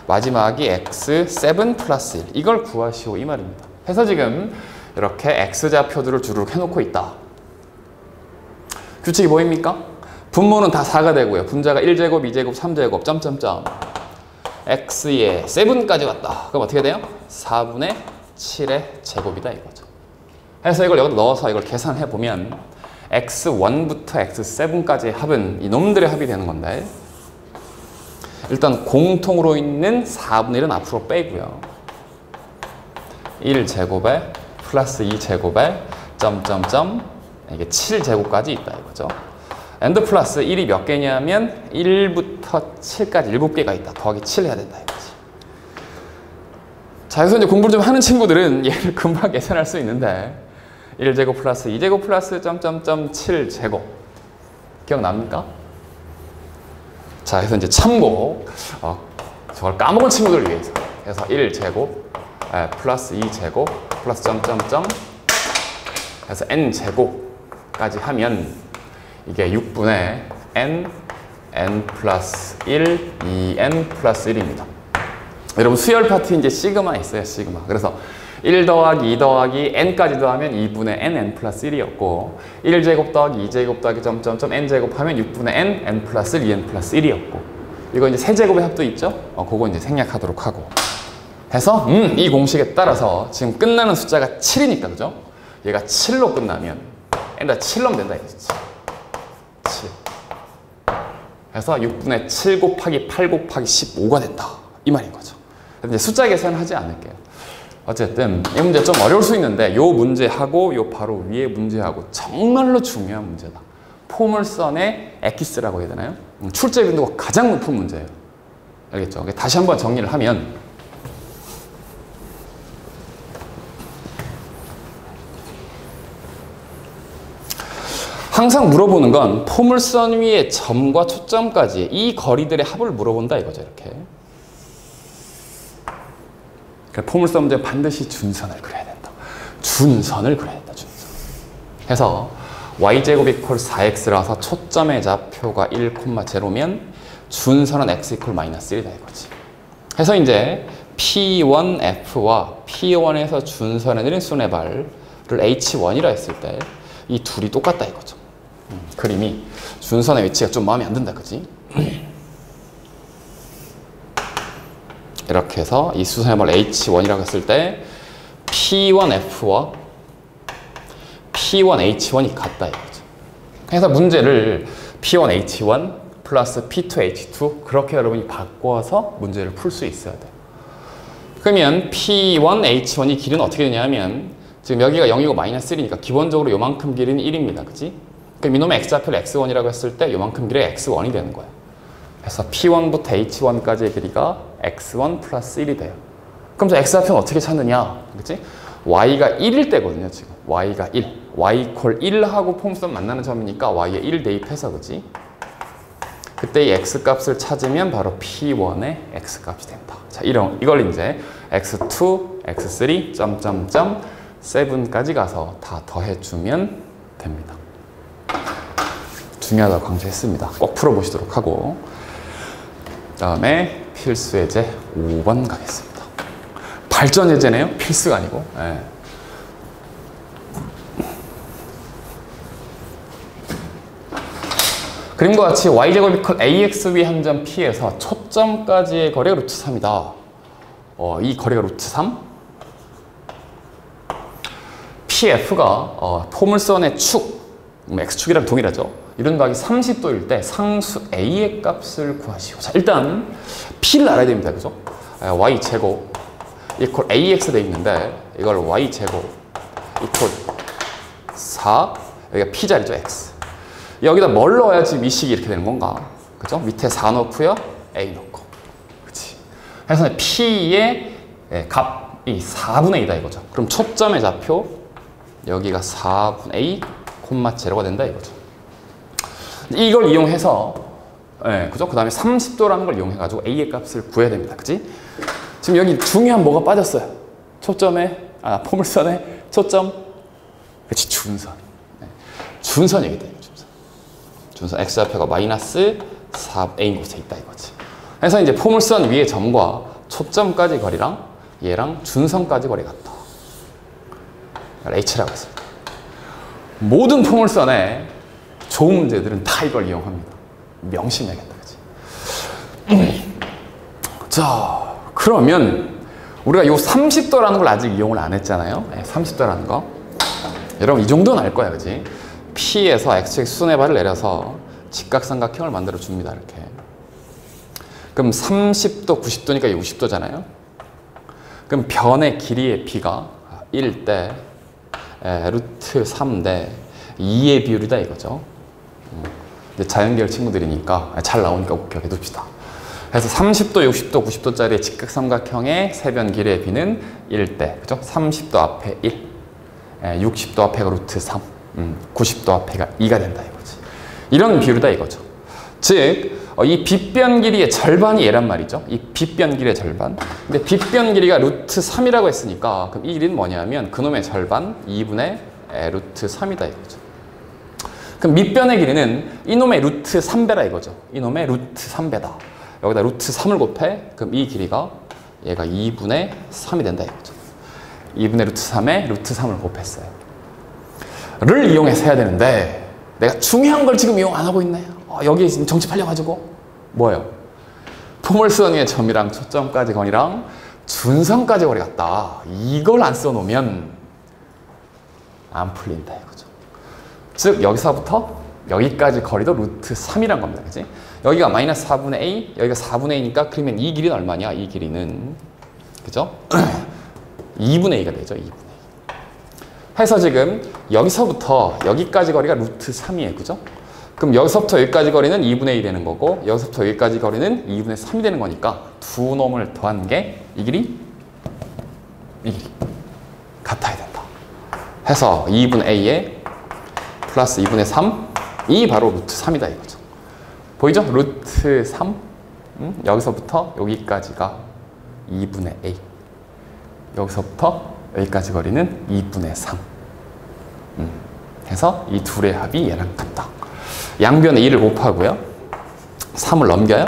마지막이 x7 플러스 1. 이걸 구하시오 이 말입니다. 해서 지금 이렇게 x좌표들을 주르륵 해놓고 있다. 규칙이 보입니까? 분모는 다 4가 되고요. 분자가 1제곱, 2제곱, 3제곱, 점점점. x에 7까지 왔다. 그럼 어떻게 돼요? 4분의 7의 제곱이다 이거죠. 해서 이걸 여기다 넣어서 이걸 계산해 보면 x1부터 x7까지의 합은 이놈들의 합이 되는 건데 일단 공통으로 있는 4분의 1은 앞으로 빼고요. 1제곱에 플러스 2제곱에 점점점 이게 7제곱까지 있다 이거죠. 엔드 플러스 1이 몇 개냐면 1부터 7까지 7개가 있다. 더하기 7 해야 된다 이거지. 자, 여기서 이제 공부를 좀 하는 친구들은 얘를 금방 계산할 수 있는데 1제곱 플러스 2제곱 플러스 점점점 7제곱 기억납니까? 자, 그래서 이제 참고 저걸 까먹은 친구들을 위해서 그래서 1제곱 플러스 2제곱 플러스 점점점 해서 n제곱까지 하면 이게 6분의 n 플러스 1, 2n 플러스 1입니다. 여러분 수열 파트 이제 시그마 있어요, 시그마. 그래서 1 더하기 2 더하기 n까지 더하면 2분의 n 플러스 1이었고 1제곱 더하기 2제곱 더하기 점점점 n제곱 하면 6분의 n 플러스 1, 2n 플러스 1이었고 이거 이제 세제곱의 합도 있죠? 그거 이제 생략하도록 하고 해서 이 공식에 따라서 지금 끝나는 숫자가 7이니까 그죠? 얘가 7로 끝나면 n다 7 넣으면 된다 이거지. 7 해서 6분의 7 곱하기 8 곱하기 15가 된다 이 말인 거죠. 이제 숫자 계산을 하지 않을게요. 어쨌든 이 문제 좀 어려울 수 있는데 요 문제하고 요 바로 위에 문제하고 정말로 중요한 문제다. 포물선의 엑기스라고 해야 되나요? 출제 빈도가 가장 높은 문제예요. 알겠죠? 다시 한번 정리를 하면 항상 물어보는 건 포물선 위의 점과 초점까지 이 거리들의 합을 물어본다 이거죠. 이렇게 포물선 문제 반드시 준선을 그려야 된다. 준선을 그려야 된다. 준선. 해서 y제곱 이퀄 4x라서 초점의 좌표가 1,0면 준선은 x 이퀄 마이너스 1이다 이거지. 해서 이제 P1F와 P1에서 준선에 내린 순회발을 H1이라 했을 때 이 둘이 똑같다 이거죠. 그림이 준선의 위치가 좀 마음에 안 든다 그지? 이렇게 해서 이 수선의 발 H1이라고 했을 때 P1F와 P1H1이 같다 이거죠. 그래서 문제를 P1H1 플러스 P2H2 그렇게 여러분이 바꿔서 문제를 풀 수 있어야 돼요. 그러면 P1H1이 길이는 어떻게 되냐면 지금 여기가 0이고 마이너스 1이니까 기본적으로 요만큼 길이는 1입니다. 그치? 그럼 이놈의 x좌표를 x1이라고 했을 때 요만큼 길이가 x1이 되는 거예요. 그래서 P1부터 H1까지의 길이가 x1 플러스 1이 돼요. 그럼 저 x좌표는 어떻게 찾느냐? 그치? y가 1일 때거든요. 지금 y가 1. y 이퀄 1하고 폼선 만나는 점이니까 y에 1 대입해서 그지? 그때 이 x값을 찾으면 바로 p1의 x값이 된다. 자, 이걸 이제 x2, x3, 점점점 7까지 가서 다 더해주면 됩니다. 중요하다고 강조했습니다. 꼭 풀어보시도록 하고 다음에 필수 예제 5번 가겠습니다. 발전 예제네요. 필수가 아니고. 네. 그림과 같이 y제곱 이퀄 axv 한 점 p에서 초점까지의 거리가 루트 3이다. 이 거리가 루트 3? pf가 포물선의 축, x축이랑 동일하죠. 이런 각이 30도일 때 상수 a의 값을 구하시오. 자, 일단 p를 알아야 됩니다. 그죠? y제곱 이퀄 ax 돼 있는데 이걸 y제곱 이퀄 4, 여기가 p자리죠. x. 여기다 뭘 넣어야 지금 이 식이 이렇게 되는 건가? 그죠? 밑에 4 넣고요. a 넣고. 그치? 그래서 p의 값이 4분의 2다 이거죠. 그럼 초점의 좌표 여기가 4분의 a, 콤마 제로가 된다 이거죠. 이걸 이용해서 그죠? 그 다음에 30도라는 걸 이용해가지고 a의 값을 구해야 됩니다. 그치? 지금 여기 중요한 뭐가 빠졌어요? 초점에, 포물선에 초점, 그치? 준선. 준선 얘기다. 준선 x좌표가 마이너스 4a인 곳에 있다 이거지. 그래서 이제 포물선 위의 점과 초점까지 거리랑 얘랑 준선까지 거리 같다. h라고 했습니다. 모든 포물선에 좋은 문제들은 다 이걸 이용합니다. 명심해야겠다. 그치? 자, 그러면 우리가 이 30도라는 걸 아직 이용을 안 했잖아요. 30도라는 거. 여러분 이 정도는 알 거야. 그치? P에서 X축의 수순의 발을 내려서 직각삼각형을 만들어 줍니다. 이렇게. 그럼 30도, 90도니까 60도잖아요. 그럼 변의 길이의 B가 1대 루트 3대 2의 비율이다 이거죠. 근데 자연계열 친구들이니까 잘 나오니까 꼭 기억해 둡시다. 그래서 30도, 60도, 90도짜리 직각삼각형의 세변 길이의 B는 1대. 그죠? 30도 앞에 1, 60도 앞에가 루트 3. 90도 앞에가 2가 된다 이거지. 이런 비율이다 이거죠. 즉, 이 빗변 길이의 절반이 얘란 말이죠. 이 빗변 길이의 절반. 근데 빗변 길이가 루트 3이라고 했으니까 그럼 이 길이는 뭐냐면 그놈의 절반 2분의 루트 3이다 이거죠. 그럼 밑변의 길이는 이놈의 루트 3배라 이거죠. 이놈의 루트 3배다. 여기다 루트 3을 곱해. 그럼 이 길이가 얘가 2분의 3이 된다 이거죠. 2분의 루트 3에 루트 3을 곱했어요. 를 이용해서 해야 되는데 내가 중요한 걸 지금 이용 안 하고 있네. 여기에 지금 정집하려가지고 뭐예요? 포물선 위의 점이랑 초점까지 거리랑 준선까지 거리 같다. 이걸 안 써놓으면 안 풀린다 이거죠. 즉 여기서부터 여기까지 거리도 루트 3이란 겁니다. 그치? 여기가 마이너스 4분의 a, 여기가 4분의 a니까 그러면 이 길이는 얼마냐? 이 길이는 그죠? 2분의 a가 되죠. 2분의 a. 해서 지금 여기서부터 여기까지 거리가 루트 3이에요. 그죠? 그럼 여기서부터 여기까지 거리는 2분의 1이 되는 거고 여기서부터 여기까지 거리는 2분의 3이 되는 거니까 두 놈을 더한 게 이 길이 같아야 된다. 해서 2분의 a에 플러스 2분의 3이 바로 루트 3이다 이거죠. 보이죠? 루트 3 여기서부터 여기까지가 2분의 a 여기서부터 여기까지 거리는 2분의 3 해서 이 둘의 합이 얘랑 같다. 양변에 2를 곱하고요. 3을 넘겨요.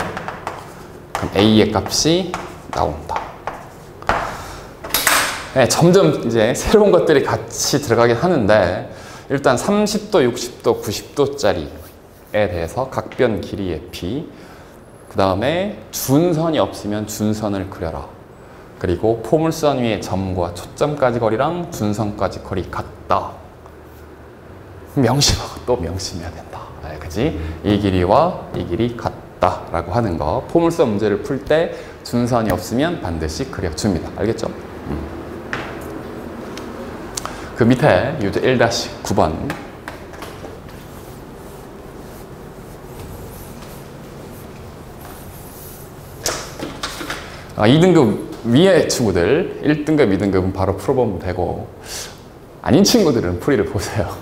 그럼 a의 값이 나온다. 네, 점점 이제 새로운 것들이 같이 들어가긴 하는데 일단 30도, 60도, 90도짜리에 대해서 각변 길이의 p 그 다음에 준선이 없으면 준선을 그려라. 그리고 포물선 위의 점과 초점까지 거리랑 준선까지 거리 같다. 명심하고 또 명심해야 된다. 네, 그지? 이 길이와 이 길이 같다라고 하는 거. 포물선 문제를 풀 때 준선이 없으면 반드시 그려줍니다. 알겠죠? 그 밑에 유제 1-9번. 2등급 위의 친구들 1등급, 2등급은 바로 풀어보면 되고 아닌 친구들은 풀이를 보세요.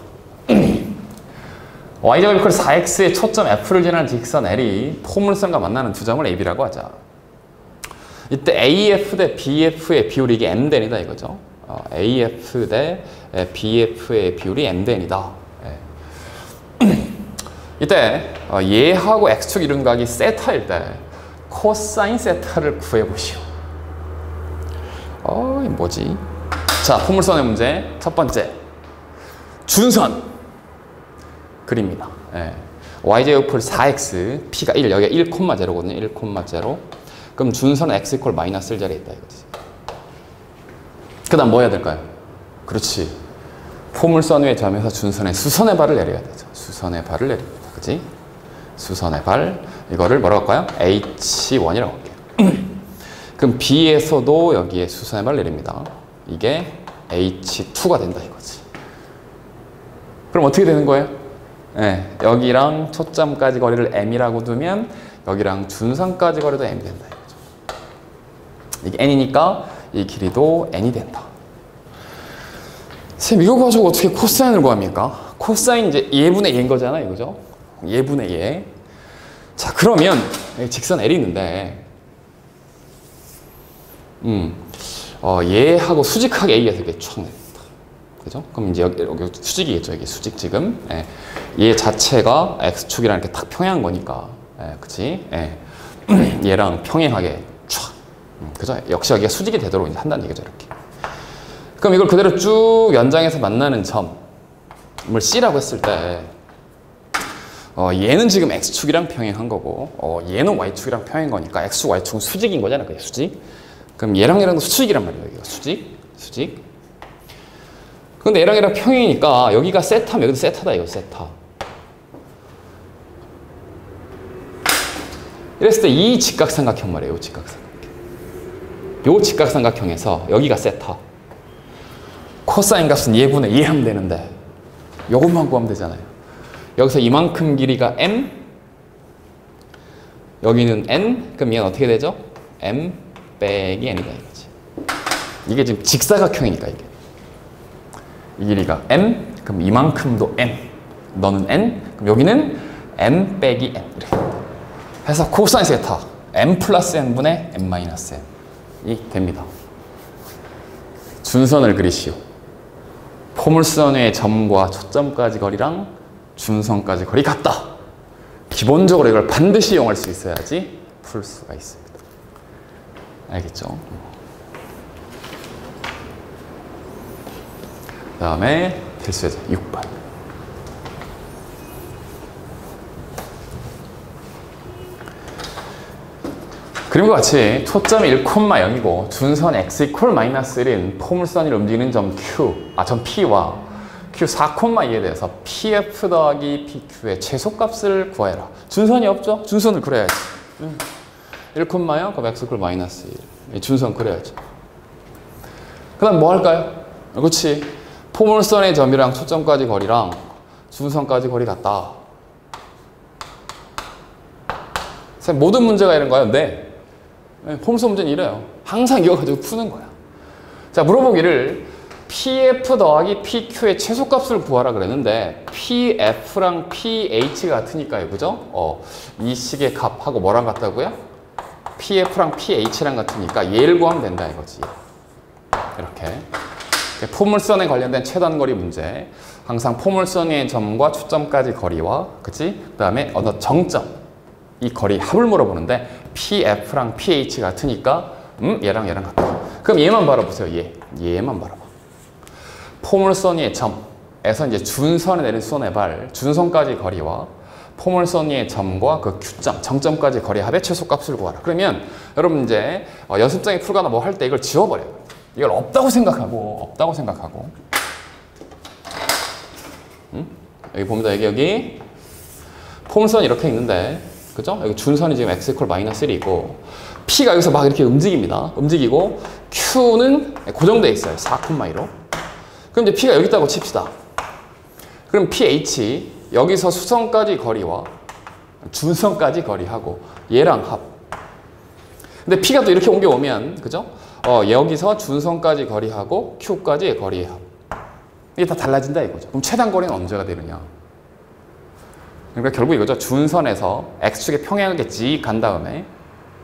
y제곱 이퀄 4x의 초점 f를 지나는 직선 L이 포물선과 만나는 두 점을 AB라고 하자. 이때 AF 대 BF의 비율이 이게 m대n이다 이거죠. AF 대 BF의 비율이 m대n이다. 이때 얘하고 x축 이름각이 세타일 때 코사인 세타를 구해보시오. 이 뭐지? 자, 포물선의 문제 첫 번째. 준선 그립니다. y제곱을 4x, p가 1, 여기가 1,0거든요. 1,0. 그럼 준선 x 이퀄 마이너스 1 자리에 있다 이거지. 그 다음 뭐 해야 될까요? 그렇지. 포물선 위의 점에서 준선의 수선의 발을 내려야 되죠. 수선의 발을 내립니다. 그치? 수선의 발. 이거를 뭐라고 할까요? H1이라고 할게요. 그럼 B에서도 여기에 수선의 발을 내립니다. 이게 H2가 된다 이거지. 그럼 어떻게 되는 거예요? 여기랑 초점까지 거리를 M이라고 두면 여기랑 준선까지 거리도 M이 된다 이거죠. 이게 N이니까 이 길이도 N이 된다. 쌤, 이거 가지고 어떻게 코사인을 구합니까? 코사인 이제 예분의 예인 거잖아요, 이거죠? 예분의 예. 자, 그러면 여기 직선 L이 있는데, 얘하고 수직하게 A에서 이렇게 촥 냅니다. 그죠? 그럼 이제 여기 수직이겠죠, 이게 수직 지금. 얘 자체가 x축이랑 이렇게 딱 평행한 거니까, 그치? 얘랑 평행하게 촥. 그죠? 역시 여기가 수직이 되도록 이제 한다는 얘기죠, 이렇게. 그럼 이걸 그대로 쭉 연장해서 만나는 점을 C라고 했을 때 얘는 지금 X축이랑 평행한 거고 얘는 Y축이랑 평행한 거니까 X축, Y축은 수직인 거잖아. 그게 수직. 그럼 얘랑 얘랑도 수직이란 말이에요. 여기가 수직. 근데 얘랑 얘랑 평행이니까 여기가 세타면 여기도 세타다 이거 세타. 이랬을 때 이 직각삼각형 말이에요. 이 직각삼각형. 요 직각삼각형에서 여기가 세타. 코사인 값은 예분의 예 하면 되는데 요것만 구하면 되잖아요. 여기서 이만큼 길이가 m, 여기는 n, 그럼 얘는 어떻게 되죠? m 빼기 n이다 이거지. 이게 지금 직사각형이니까 이게. 이 길이가 m, 그럼 이만큼도 n, 너는 n, 그럼 여기는 m 빼기 n 이렇게 해서 코사인 세타 m 플러스 n분의 m 마이너스 n이 됩니다. 준선을 그리시오. 포물선의 점과 초점까지 거리랑 준선까지 거리 같다. 기본적으로 이걸 반드시 이용할 수 있어야지 풀 수가 있습니다. 알겠죠? 그 다음에 필수예제 6번. 그림과 같이 초점이 1,0이고 준선 x 이퀄 마이너스 1인 포물선이 움직이는 점 Q, 점 P와 Q 4,2에 대해서 PF 더하기 PQ의 최소값을 구해라. 준선이 없죠? 준선을 그려야지. 1,0요? 그럼 x 이퀄 마이너스 1. 준선 그려야죠. 그 다음 뭐 할까요? 그렇지. 포물선의 점이랑 초점까지 거리랑 준선까지 거리 같다. 쌤, 모든 문제가 이런가요? 네. 포물선 문제는 이래요. 항상 이거 가지고 푸는 거야. 자, 물어보기를 PF 더하기 PQ의 최소값을 구하라 그랬는데 PF랑 PH가 같으니까요. 그죠? 이 식의 값하고 뭐랑 같다고요? PF랑 PH랑 같으니까 얘를 구하면 된다 이거지. 이렇게. 포물선에 관련된 최단거리 문제. 항상 포물선의 점과 초점까지 거리와 그치? 그 다음에 어느 정점. 이 거리 합을 물어보는데 PF랑 PH 같으니까 얘랑 얘랑 같다. 그럼 얘만 바라보세요. 얘만 바라봐. 포물선 위의 점에서 이제 준선에 내린 수선의 발, 준선까지 거리와 포물선 위의 점과 그 Q점, 정점까지 거리 합의 최소값을 구하라. 그러면 여러분 이제 연습장에 풀거나 뭐 할 때 이걸 지워버려요. 이걸 없다고 생각하고 여기 봅니다. 여기 포물선이 이렇게 있는데 그죠? 여기 준선이 지금 x 이퀄 마이너스 1이고 P가 여기서 막 이렇게 움직입니다. 움직이고 Q는 고정되어 있어요. 4,2로. 그럼 이제 P가 여기 있다고 칩시다. 그럼 PH 여기서 수선까지 거리와 준선까지 거리하고 얘랑 합. 근데 P가 또 이렇게 옮겨오면 그죠? 여기서 준선까지 거리하고 Q까지의 거리의 합. 이게 다 달라진다 이거죠. 그럼 최단거리는 언제가 되느냐? 그러니까 결국 이거죠. 준선에서 X축의 평행하게 쭉 간 다음에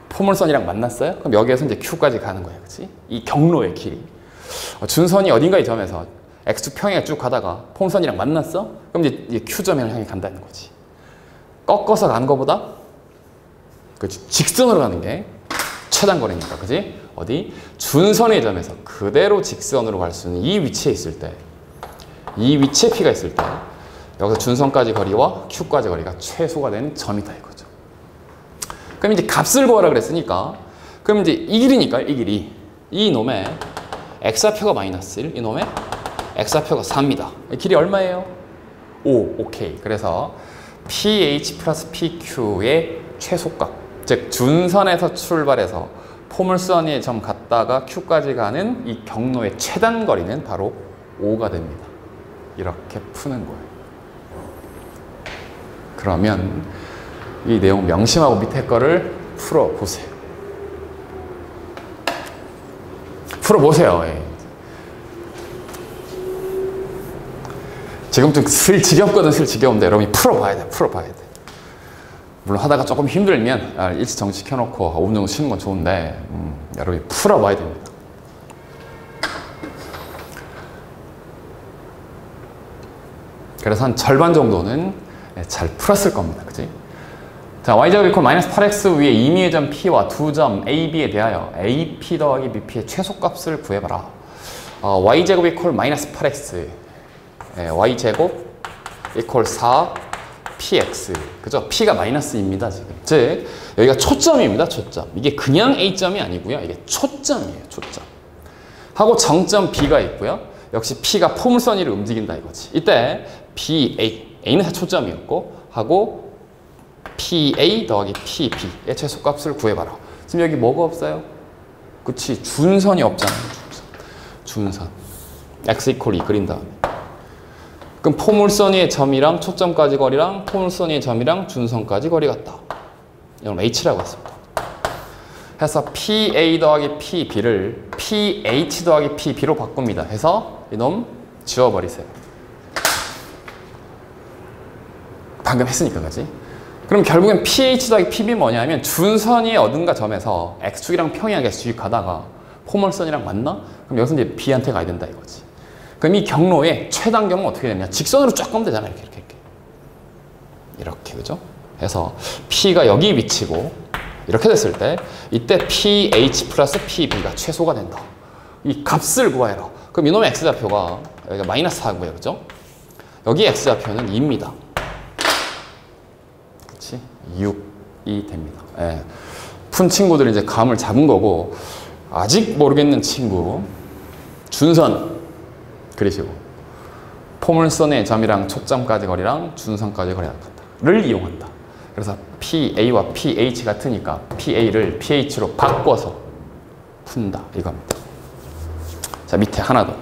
포물선이랑 만났어요? 그럼 여기에서 이제 Q까지 가는 거예요. 그치? 이 경로의 길이. 준선이 어딘가의 점에서 X축 평행에 쭉 가다가 포물선이랑 만났어? 그럼 이제 Q점을 향해 간다는 거지. 꺾어서 가는 것보다 그치? 직선으로 가는 게 최단거리니까. 그치? 어디? 준선의 점에서 그대로 직선으로 갈 수 있는 이 위치에 있을 때, 이 위치에 P가 있을 때 여기서 준선까지 거리와 Q까지 거리가 최소가 되는 점이다 이거죠. 그럼 이제 값을 구하라 그랬으니까 그럼 이제 이 길이니까요. 이 길이. 이 놈의 X좌표가 마이너스 1, 이 놈의 X좌표가 4입니다. 이 길이 얼마예요? 5. 오케이. 그래서 PH 플러스 PQ의 최소값, 즉 준선에서 출발해서 포물선의 점 갔다가 Q까지 가는 이 경로의 최단 거리는 바로 5가 됩니다. 이렇게 푸는 거예요. 그러면 이 내용 명심하고 밑에 거를 풀어보세요. 풀어보세요. 예. 지금 좀 슬 지겹거든. 슬 지겨운데 여러분이 풀어봐야 돼. 풀어봐야 돼. 물론 하다가 조금 힘들면 일시 정지켜놓고 5분 정도 쉬는 건 좋은데 여러분이 풀어봐야 됩니다. 그래서 한 절반 정도는 잘 풀었을 겁니다. 그치? 자, y제곱 이퀄 마이너스 8x 위에 임의의 점 P와 두 점 A, B에 대하여 AP 더하기 BP의 최소값을 구해봐라. y제곱 이퀄 마이너스 8x y제곱 이퀄 4 px. 그죠? p가 마이너스입니다. 지금. 즉 여기가 초점입니다. 초점. 이게 그냥 A점이 아니고요. 이게 초점이에요. 초점. 하고 정점 B가 있고요. 역시 P가 포물선 위를 움직인다 이거지. 이때 BA, A는 초점이었고 하고 PA 더하기 PB의 최소값을 구해봐라. 지금 여기 뭐가 없어요? 그치, 준선이 없잖아요. 준선. X 이퀄 2 그린 다음에. 그럼 포물선 위의 점이랑 초점까지 거리랑 포물선 위의 점이랑 준선까지 거리 같다. 이건 H라고 했습니다. 해서 PA 더하기 PB를 PH 더하기 PB로 바꿉니다. 해서 이놈 지워버리세요. 방금 했으니까 그지? 그럼 결국엔 PH 더하기 PB 뭐냐면 준선이 어딘가 점에서 X축이랑 평행하게 쭉 가다가 포물선이랑 만나? 그럼 여기서 이제 B한테 가야 된다 이거지. 그럼 이 경로의 최단 경로는 어떻게 되냐? 직선으로 쫙 가면 되잖아요. 이렇게 그죠? 해서 P가 여기 위치고 이렇게 됐을 때 이때 PH 플러스 PB가 최소가 된다. 이 값을 구해라. 그럼 이놈의 X좌표가 여기가 마이너스 4고요. 그죠? 여기 X좌표는 2입니다. 그치? 6이 됩니다. 예. 푼 친구들이 이제 감을 잡은 거고 아직 모르겠는 친구 준선 그리시고 포물선의 점이랑 초점까지 거리랑 준선까지 거리를 이용한다. 그래서 PA와 PH 같으니까 PA를 PH로 바꿔서 푼다 이겁니다. 자, 밑에 하나 더.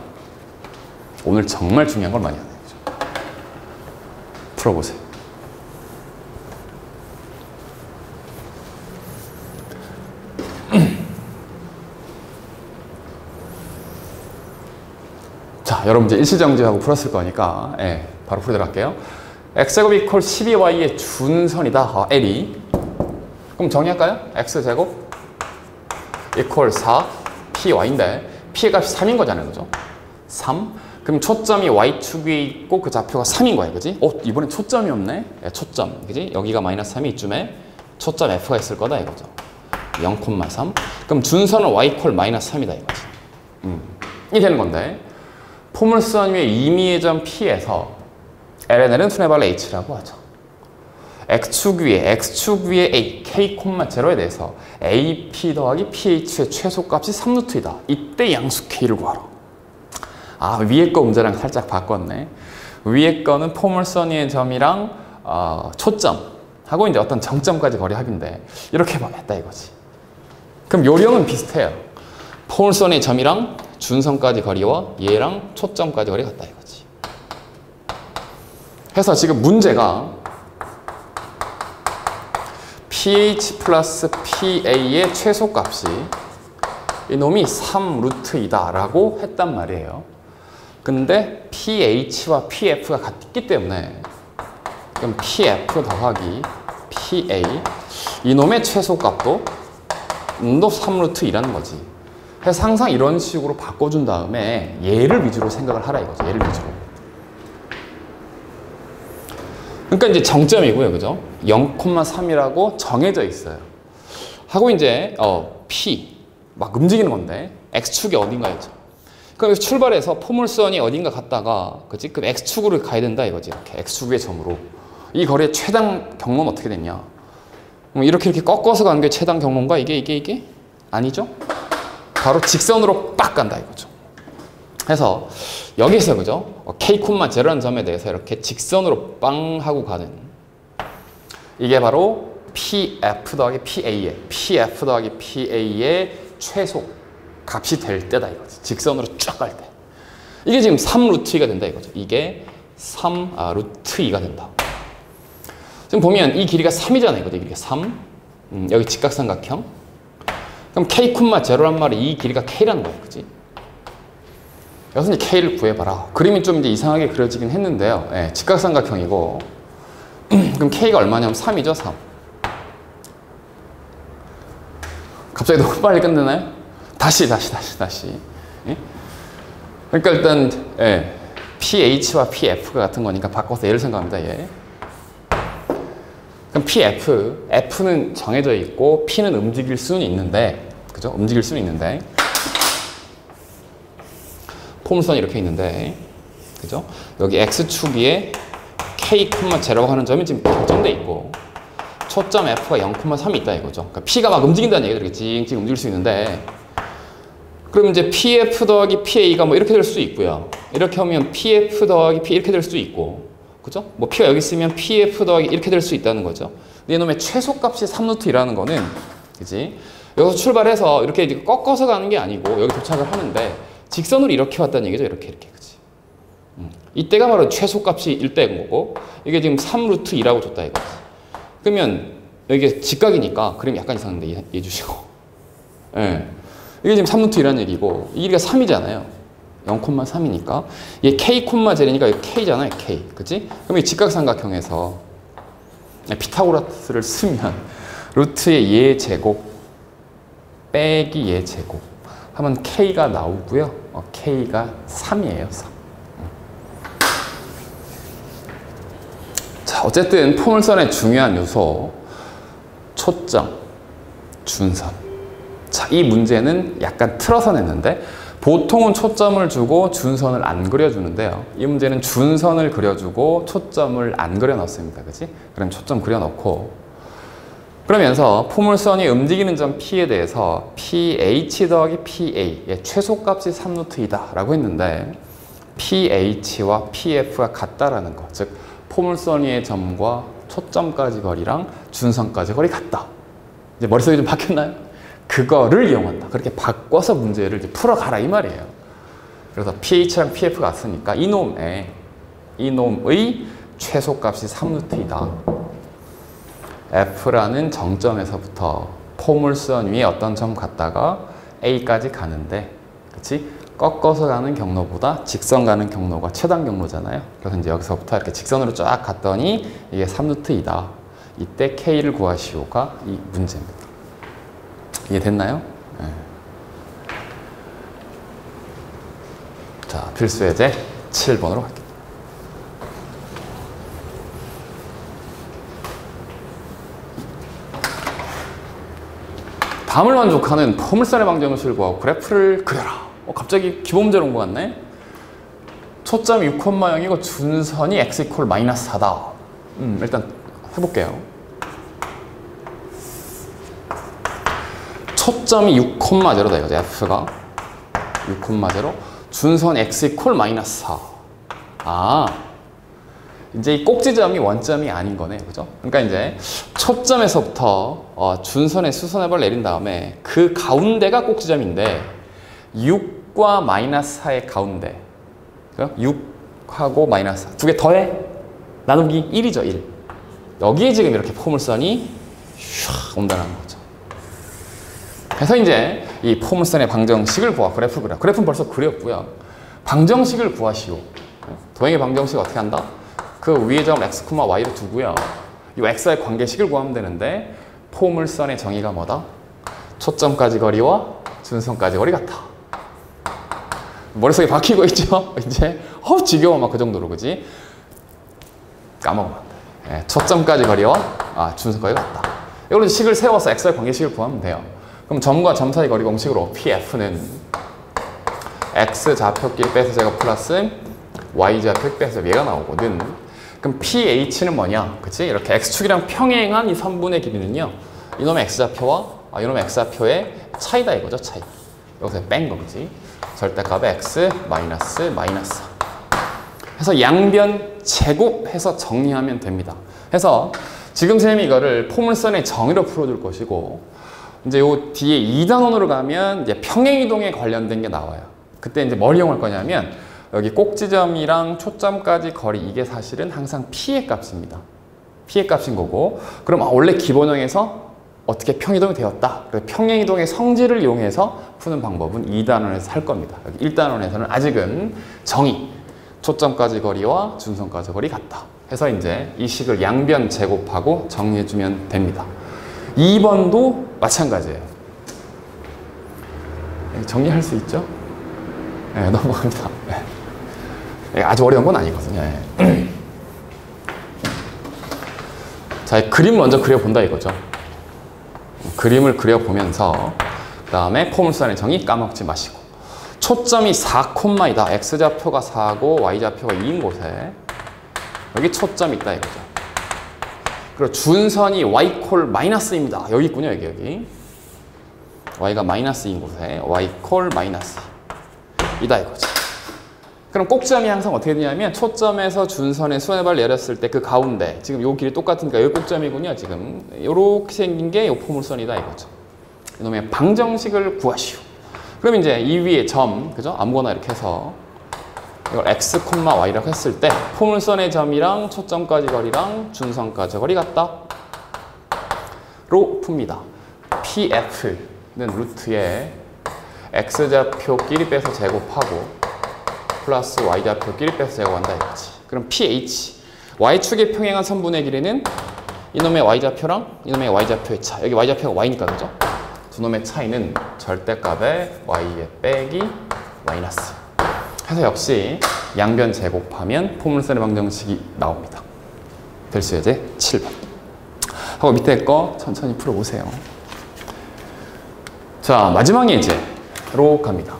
오늘 정말 중요한 걸 많이 하네요. 풀어보세요. 자, 여러분 이제 일시정지하고 풀었을 거니까 바로 풀도록 할게요. x제곱 이퀄 12y의 준선이다. L이. 그럼 정의할까요? x제곱 이퀄 4 py인데 p의 값이 3인 거잖아요. 그죠? 3. 그럼 초점이 y축 위에 있고 그 좌표가 3인 거예요. 그지? 이번엔 초점이 없네. 초점. 그지? 여기가 마이너스 3이 이쯤에 초점 f가 있을 거다 이거죠. 0,3. 그럼 준선은 y 이퀄 마이너스 3이다 이거지. 이 되는 건데 포물선 위에 임의의 점 P에서 LNL은 투네발레 H라고 하죠. X축 위에 A, K,0에 대해서 AP 더하기 PH의 최소값이 3루트이다. 이때 양수 K를 구하라. 아, 위에 거 문제랑 살짝 바꿨네. 위에 거는 포물선 위의 점이랑 초점 하고 이제 어떤 정점까지 거리 합인데 이렇게 했다 이거지. 그럼 요령은 비슷해요. 포물선의 점이랑 준선까지 거리와 얘랑 초점까지 거리 같다 이거지. 해서 지금 문제가 PH 플러스 PA의 최소값이 이놈이 3루트이다 라고 했단 말이에요. 근데 PH와 PF가 같기 때문에 그럼 PF 더하기 PA 이놈의 최소값도 3루트 2라는 거지. 그래서 항상 이런 식으로 바꿔준 다음에 얘를 위주로 생각을 하라 이거죠. 얘를 위주로. 그러니까 이제 정점이고요. 그죠? 0,3이라고 정해져 있어요. 하고 이제 P 막 움직이는 건데 X축이 어딘가였죠. 그럼 출발해서 포물선이 어딘가 갔다가 그치? 그럼 X축으로 가야 된다 이거지. 이렇게 X축의 점으로. 이 거리의 최단 경로는 어떻게 됐냐? 이렇게 꺾어서 가는 게 최단 경로인가? 이게? 아니죠? 바로 직선으로 빡 간다 이거죠. 그래서 여기서 그죠? K,0라는 점에 대해서 이렇게 직선으로 빵 하고 가는 이게 바로 PF 더하기 PF 더하기 PA의 최소 값이 될 때다 이거지. 직선으로 쫙 갈 때. 이게 지금 3루트 2가 된다 이거죠. 이게 3루트 2가 된다. 지금 보면 이 길이가 3이잖아요. 이거 길이가 3. 여기 직각삼각형. 그럼 K,0란 말이 이 길이가 K라는 거예요. 그치? 여기서 이제 K를 구해봐라. 그림이 좀 이제 이상하게 그려지긴 했는데요. 예, 직각삼각형이고. 그럼 K가 얼마냐면 3이죠, 3. 갑자기 너무 빨리 끝내나요? 다시. 예? 그러니까 일단, 예, PH와 PF가 같은 거니까 바꿔서 얘를 생각합니다, 얘. 그럼 PF, F는 정해져 있고 P는 움직일 수는 있는데, 그죠? 움직일 수는 있는데 포물선이 이렇게 있는데, 그죠? 여기 X축 위에 K,0 하는 점이 지금 결정돼 있고 초점 F가 0,3이 있다 이거죠. 그러니까 P가 막 움직인다는 얘기죠. 이렇게 찡찡 움직일 수 있는데 그럼 이제 PF 더하기 PA가 뭐 이렇게 될 수도 있고요. 이렇게 하면 PF 더하기 P 이렇게 될 수도 있고 그죠? 뭐 P가 여기 있으면 PF 더하기 이렇게 될 수 있다는 거죠. 근데 이놈의 최소값이 3루트 2라는 거는 그지? 여기서 출발해서 이렇게 꺾어서 가는 게 아니고 여기 도착을 하는데 직선으로 이렇게 왔다는 얘기죠. 이렇게 그지? 이때가 바로 최소값이 1대인 거고 이게 지금 3루트 2라고 줬다 이거지. 그러면 이게 직각이니까 그림이 약간 이상한데 이해해 주시고 예. 이게 지금 3루트 2라는 얘기고 이 길이가 3이잖아요. 0,3이니까 얘 K,Z니까 이거 K잖아요. K. 그치? 그럼 이 직각삼각형에서 피타고라스를 쓰면 루트의 얘 제곱 빼기 얘 제곱 하면 K가 나오고요. K가 3이에요. 3. 자, 어쨌든 포물선의 중요한 요소 초점, 준선. 자, 이 문제는 약간 틀어서 냈는데 보통은 초점을 주고 준선을 안 그려주는데요. 이 문제는 준선을 그려주고 초점을 안 그려 넣습니다. 그치? 그럼 초점 그려 넣고 그러면서 포물선이 움직이는 점 P에 대해서 PH 더하기 PA의 최소값이 3루트 2다 라고 했는데 PH와 PF가 같다라는 거. 즉 포물선 위의 점과 초점까지 거리랑 준선까지 거리 같다. 이제 머릿속이 좀 바뀌었나요? 그거를 이용한다. 그렇게 바꿔서 문제를 이제 풀어가라 이 말이에요. 그래서 PH랑 PF가 같으니까 이놈의 최소값이 3루트 2다. F라는 정점에서부터 포물선 위에 어떤 점 갔다가 A까지 가는데 그치? 꺾어서 가는 경로보다 직선 가는 경로가 최단 경로잖아요. 그래서 이제 여기서부터 이렇게 직선으로 쫙 갔더니 이게 3루트 2다. 이때 K를 구하시오가 이 문제입니다. 이해됐나요? 네. 자, 필수 예제 7번으로 갈게요. 다음을 만족하는 포물선의 방정식을 구하고 그래프를 그려라. 갑자기 기본 문제로 온 것 같네. 초점이 6,0이고 준선이 x = -4다. 일단 해볼게요. 초점이 6,0다 이거죠. F가 6,0 준선 x = -4. 아, 이제 이 꼭지점이 원점이 아닌 거네, 그죠? 그러니까 이제 초점에서부터 준선의 수선해발 내린 다음에 그 가운데가 꼭지점인데 6과 -4의 가운데 6하고 -4 두 개 더해 나누기 1이죠. 1. 여기에 지금 이렇게 포물선이 슉 온다는 거죠. 그래서 이제 이 포물선의 방정식을 구하 그래프를 그려. 그래프는 벌써 그렸고요. 방정식을 구하시오. 도형의 방정식 어떻게 한다? 그 위의 점 x, y를 두고요. 이 x와의 관계식을 구하면 되는데 포물선의 정의가 뭐다? 초점까지 거리와 준선까지 거리 같아. 머릿속에 박히고 있죠? 이제 지겨워 막 그 정도로 그지? 까먹으면 안 돼. 예, 초점까지 거리와 준선까지 같다. 이걸로 식을 세워서 x와의 관계식을 구하면 돼요. 그럼 점과 점 사이 거리 공식으로 PF는 x 좌표끼리 빼서 제곱 플러스 y 좌표 빼서 얘가 나오거든. 그럼 PH는 뭐냐? 그치? 이렇게 x축이랑 평행한 이 선분의 길이는요. 이놈의 x좌표와 이놈의 x좌표의 차이다 이거죠. 차이. 여기서 뺀 거 그지? 절대값의 x 마이너스. 해서 양변 제곱해서 정리하면 됩니다. 해서 지금 쌤이 이거를 포물선의 정의로 풀어줄 것이고 이제 요 뒤에 2단원으로 가면 이제 평행이동에 관련된 게 나와요. 그때 이제 뭘 이용할 거냐면 여기 꼭지점이랑 초점까지 거리 이게 사실은 항상 P의 값입니다. P의 값인 거고 그럼 원래 기본형에서 어떻게 평이동이 되었다. 평행이동의 성질을 이용해서 푸는 방법은 2단원에서 할 겁니다. 여기 1단원에서는 아직은 정의, 초점까지 거리와 준선까지 거리 같다. 해서 이제 이 식을 양변 제곱하고 정리해주면 됩니다. 2번도 마찬가지예요. 정리할 수 있죠? 네, 넘어갑니다. 네. 아주 어려운 건 아니거든요. 네. 자, 그림 먼저 그려본다 이거죠. 그림을 그려보면서 그 다음에 포물선의 정의 까먹지 마시고 초점이 4콤마이다. x좌표가 4고 y좌표가 2인 곳에 여기 초점이 있다 이거죠. 그리고 준선이 y콜 마이너스입니다. 여기 있군요. 여기 y가 마이너스인 곳에 y콜 마이너스 이다 이거죠. 그럼 꼭지점이 항상 어떻게 되냐면 초점에서 준선에 수선의 발 내렸을 때 그 가운데 지금 요 길이 똑같으니까 여기 꼭지점이군요. 지금 요렇게 생긴 게 요 포물선이다 이거죠. 이놈의 방정식을 구하시오. 그럼 이제 이 위에 점, 그죠? 아무거나 이렇게 해서 이걸 x, y라고 했을 때 포물선의 점이랑 초점까지 거리랑 준선까지 거리 같다 로 풉니다. PF는 루트에 x좌표끼리 빼서 제곱하고 플러스 y좌표끼리 빼서 제곱한다 이거지. 그럼 PH, y축에 평행한 선분의 길이는 이놈의 y좌표랑 이놈의 y좌표의 차. 여기 y좌표가 y니까 그죠? 두 놈의 차이는 절대값의 y에 빼기 마이너스. 해서 역시 양변 제곱하면 포물선의 방정식이 나옵니다. 될수 예제 7번. 하고 밑에 거 천천히 풀어보세요. 자, 마지막 예제로 갑니다.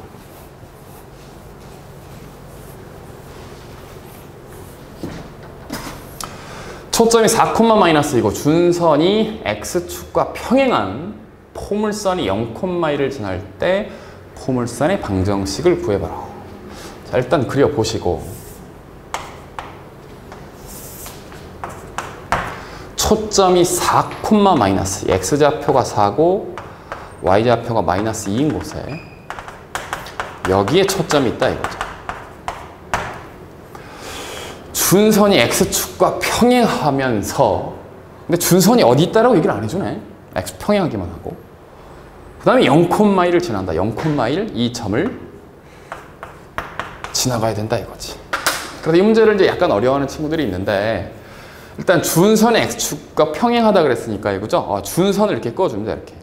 초점이 4,-이고 준선이 x축과 평행한 포물선이 0,1을 지날 때 포물선의 방정식을 구해봐라. 자, 일단 그려보시고 초점이 4,-, x좌표가 4고 y좌표가 마이너스 2인 곳에 여기에 초점이 있다 이거죠. 준선이 x축과 평행하면서 근데 준선이 어디 있다라고 얘기를 안 해주네. x 평행하기만 하고 그 다음에 0,1을 지난다. 0,1 이 점을 지나가야 된다 이거지. 그래서 이 문제를 이제 약간 어려워하는 친구들이 있는데 일단 준선의 x축과 평행하다 그랬으니까 이거죠. 준선을 이렇게 꺼줍니다. 이렇게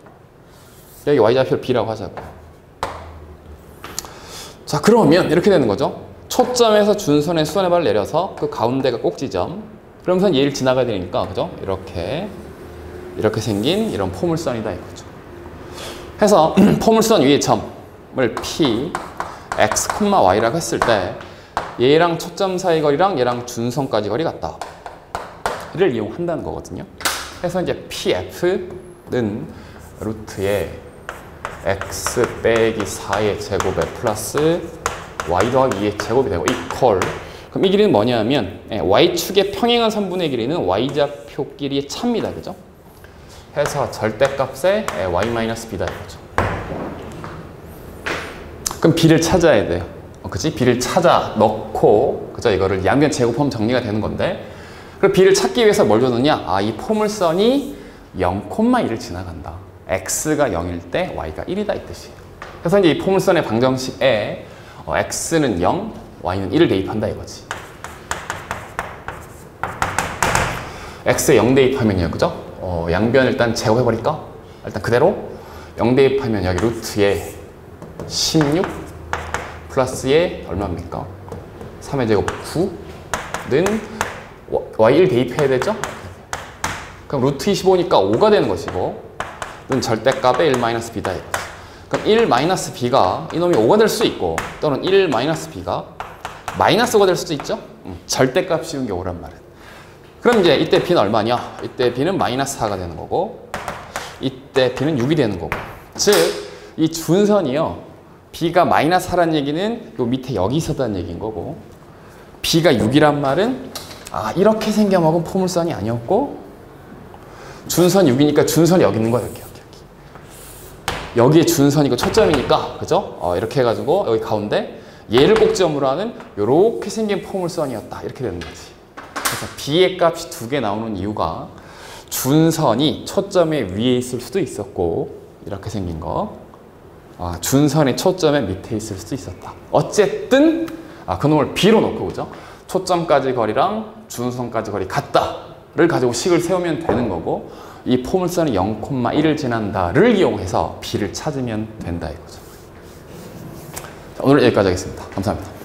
여기 y좌표를 b라고 하자고. 자, 그러면 이렇게 되는 거죠. 초점에서 준선의 수선의 발을 내려서 그 가운데가 꼭지점. 그러면서 얘를 지나가야 되니까 그죠? 이렇게 생긴 이런 포물선이다 이거죠. 해서 포물선 위의 점을 P, X, Y라고 했을 때 얘랑 초점 사이 거리랑 얘랑 준선까지 거리 같다. 를 이용한다는 거거든요. 그래서 이제 PF는 루트에 X 빼기 4의 제곱에 플러스 y 더하기 2의 제곱이 되고 이퀄. 그럼 이 길이는 뭐냐면 y축의 평행한 선분의 길이는 y좌표끼리의 차입니다. 그죠? 해서 절대값에 y-b다 이거죠. 그럼 b를 찾아야 돼요. 그치? b를 찾아 넣고 그죠? 이거를 양변 제곱하면 정리가 되는 건데 그럼 b를 찾기 위해서 뭘 줬느냐? 이 포물선이 0,1을 지나간다. x가 0일 때 y가 1이다 이 뜻이에요. 그래서 이제 이 포물선의 방정식에 x는 0, y는 1을 대입한다 이거지. x에 0 대입하면요, 그죠? 양변 일단 제곱해버릴까? 일단 그대로 0 대입하면 여기 루트에 16 플러스에 얼마입니까? 3의 제곱 9는 y1 대입해야 되죠? 그럼 루트 25니까 5가 되는 것이고 는 절대값의 1-b다 이거지. 그럼 1-b가 이놈이 5가 될 수 있고 또는 1-b가 마이너스 5가 될 수도 있죠? 절대값 씌운 게 5란 말은. 그럼 이제 이때 b는 얼마냐? 이때 b는 마이너스 4가 되는 거고 이때 b는 6이 되는 거고 즉 이 준선이요 b가 마이너스 4란 얘기는 요 밑에 여기 있었다는 얘기인 거고 b가 6이란 말은 이렇게 생겨먹은 포물선이 아니었고 준선 6이니까 준선이 여기 있는 거야 여기. 여기에 준선이고 초점이니까 그죠? 이렇게 해가지고 여기 가운데 얘를 꼭지점으로 하는 이렇게 생긴 포물선이었다 이렇게 되는 거지. 그래서 b의 값이 2개 나오는 이유가 준선이 초점의 위에 있을 수도 있었고 이렇게 생긴 거 준선이 초점의 밑에 있을 수도 있었다. 어쨌든 그놈을 b로 놓고 그죠? 초점까지 거리랑 준선까지 거리 같다를 가지고 식을 세우면 되는 거고 이 포물선이 0,1을 지난다를 이용해서 b를 찾으면 된다 이거죠. 자, 오늘 여기까지 하겠습니다. 감사합니다.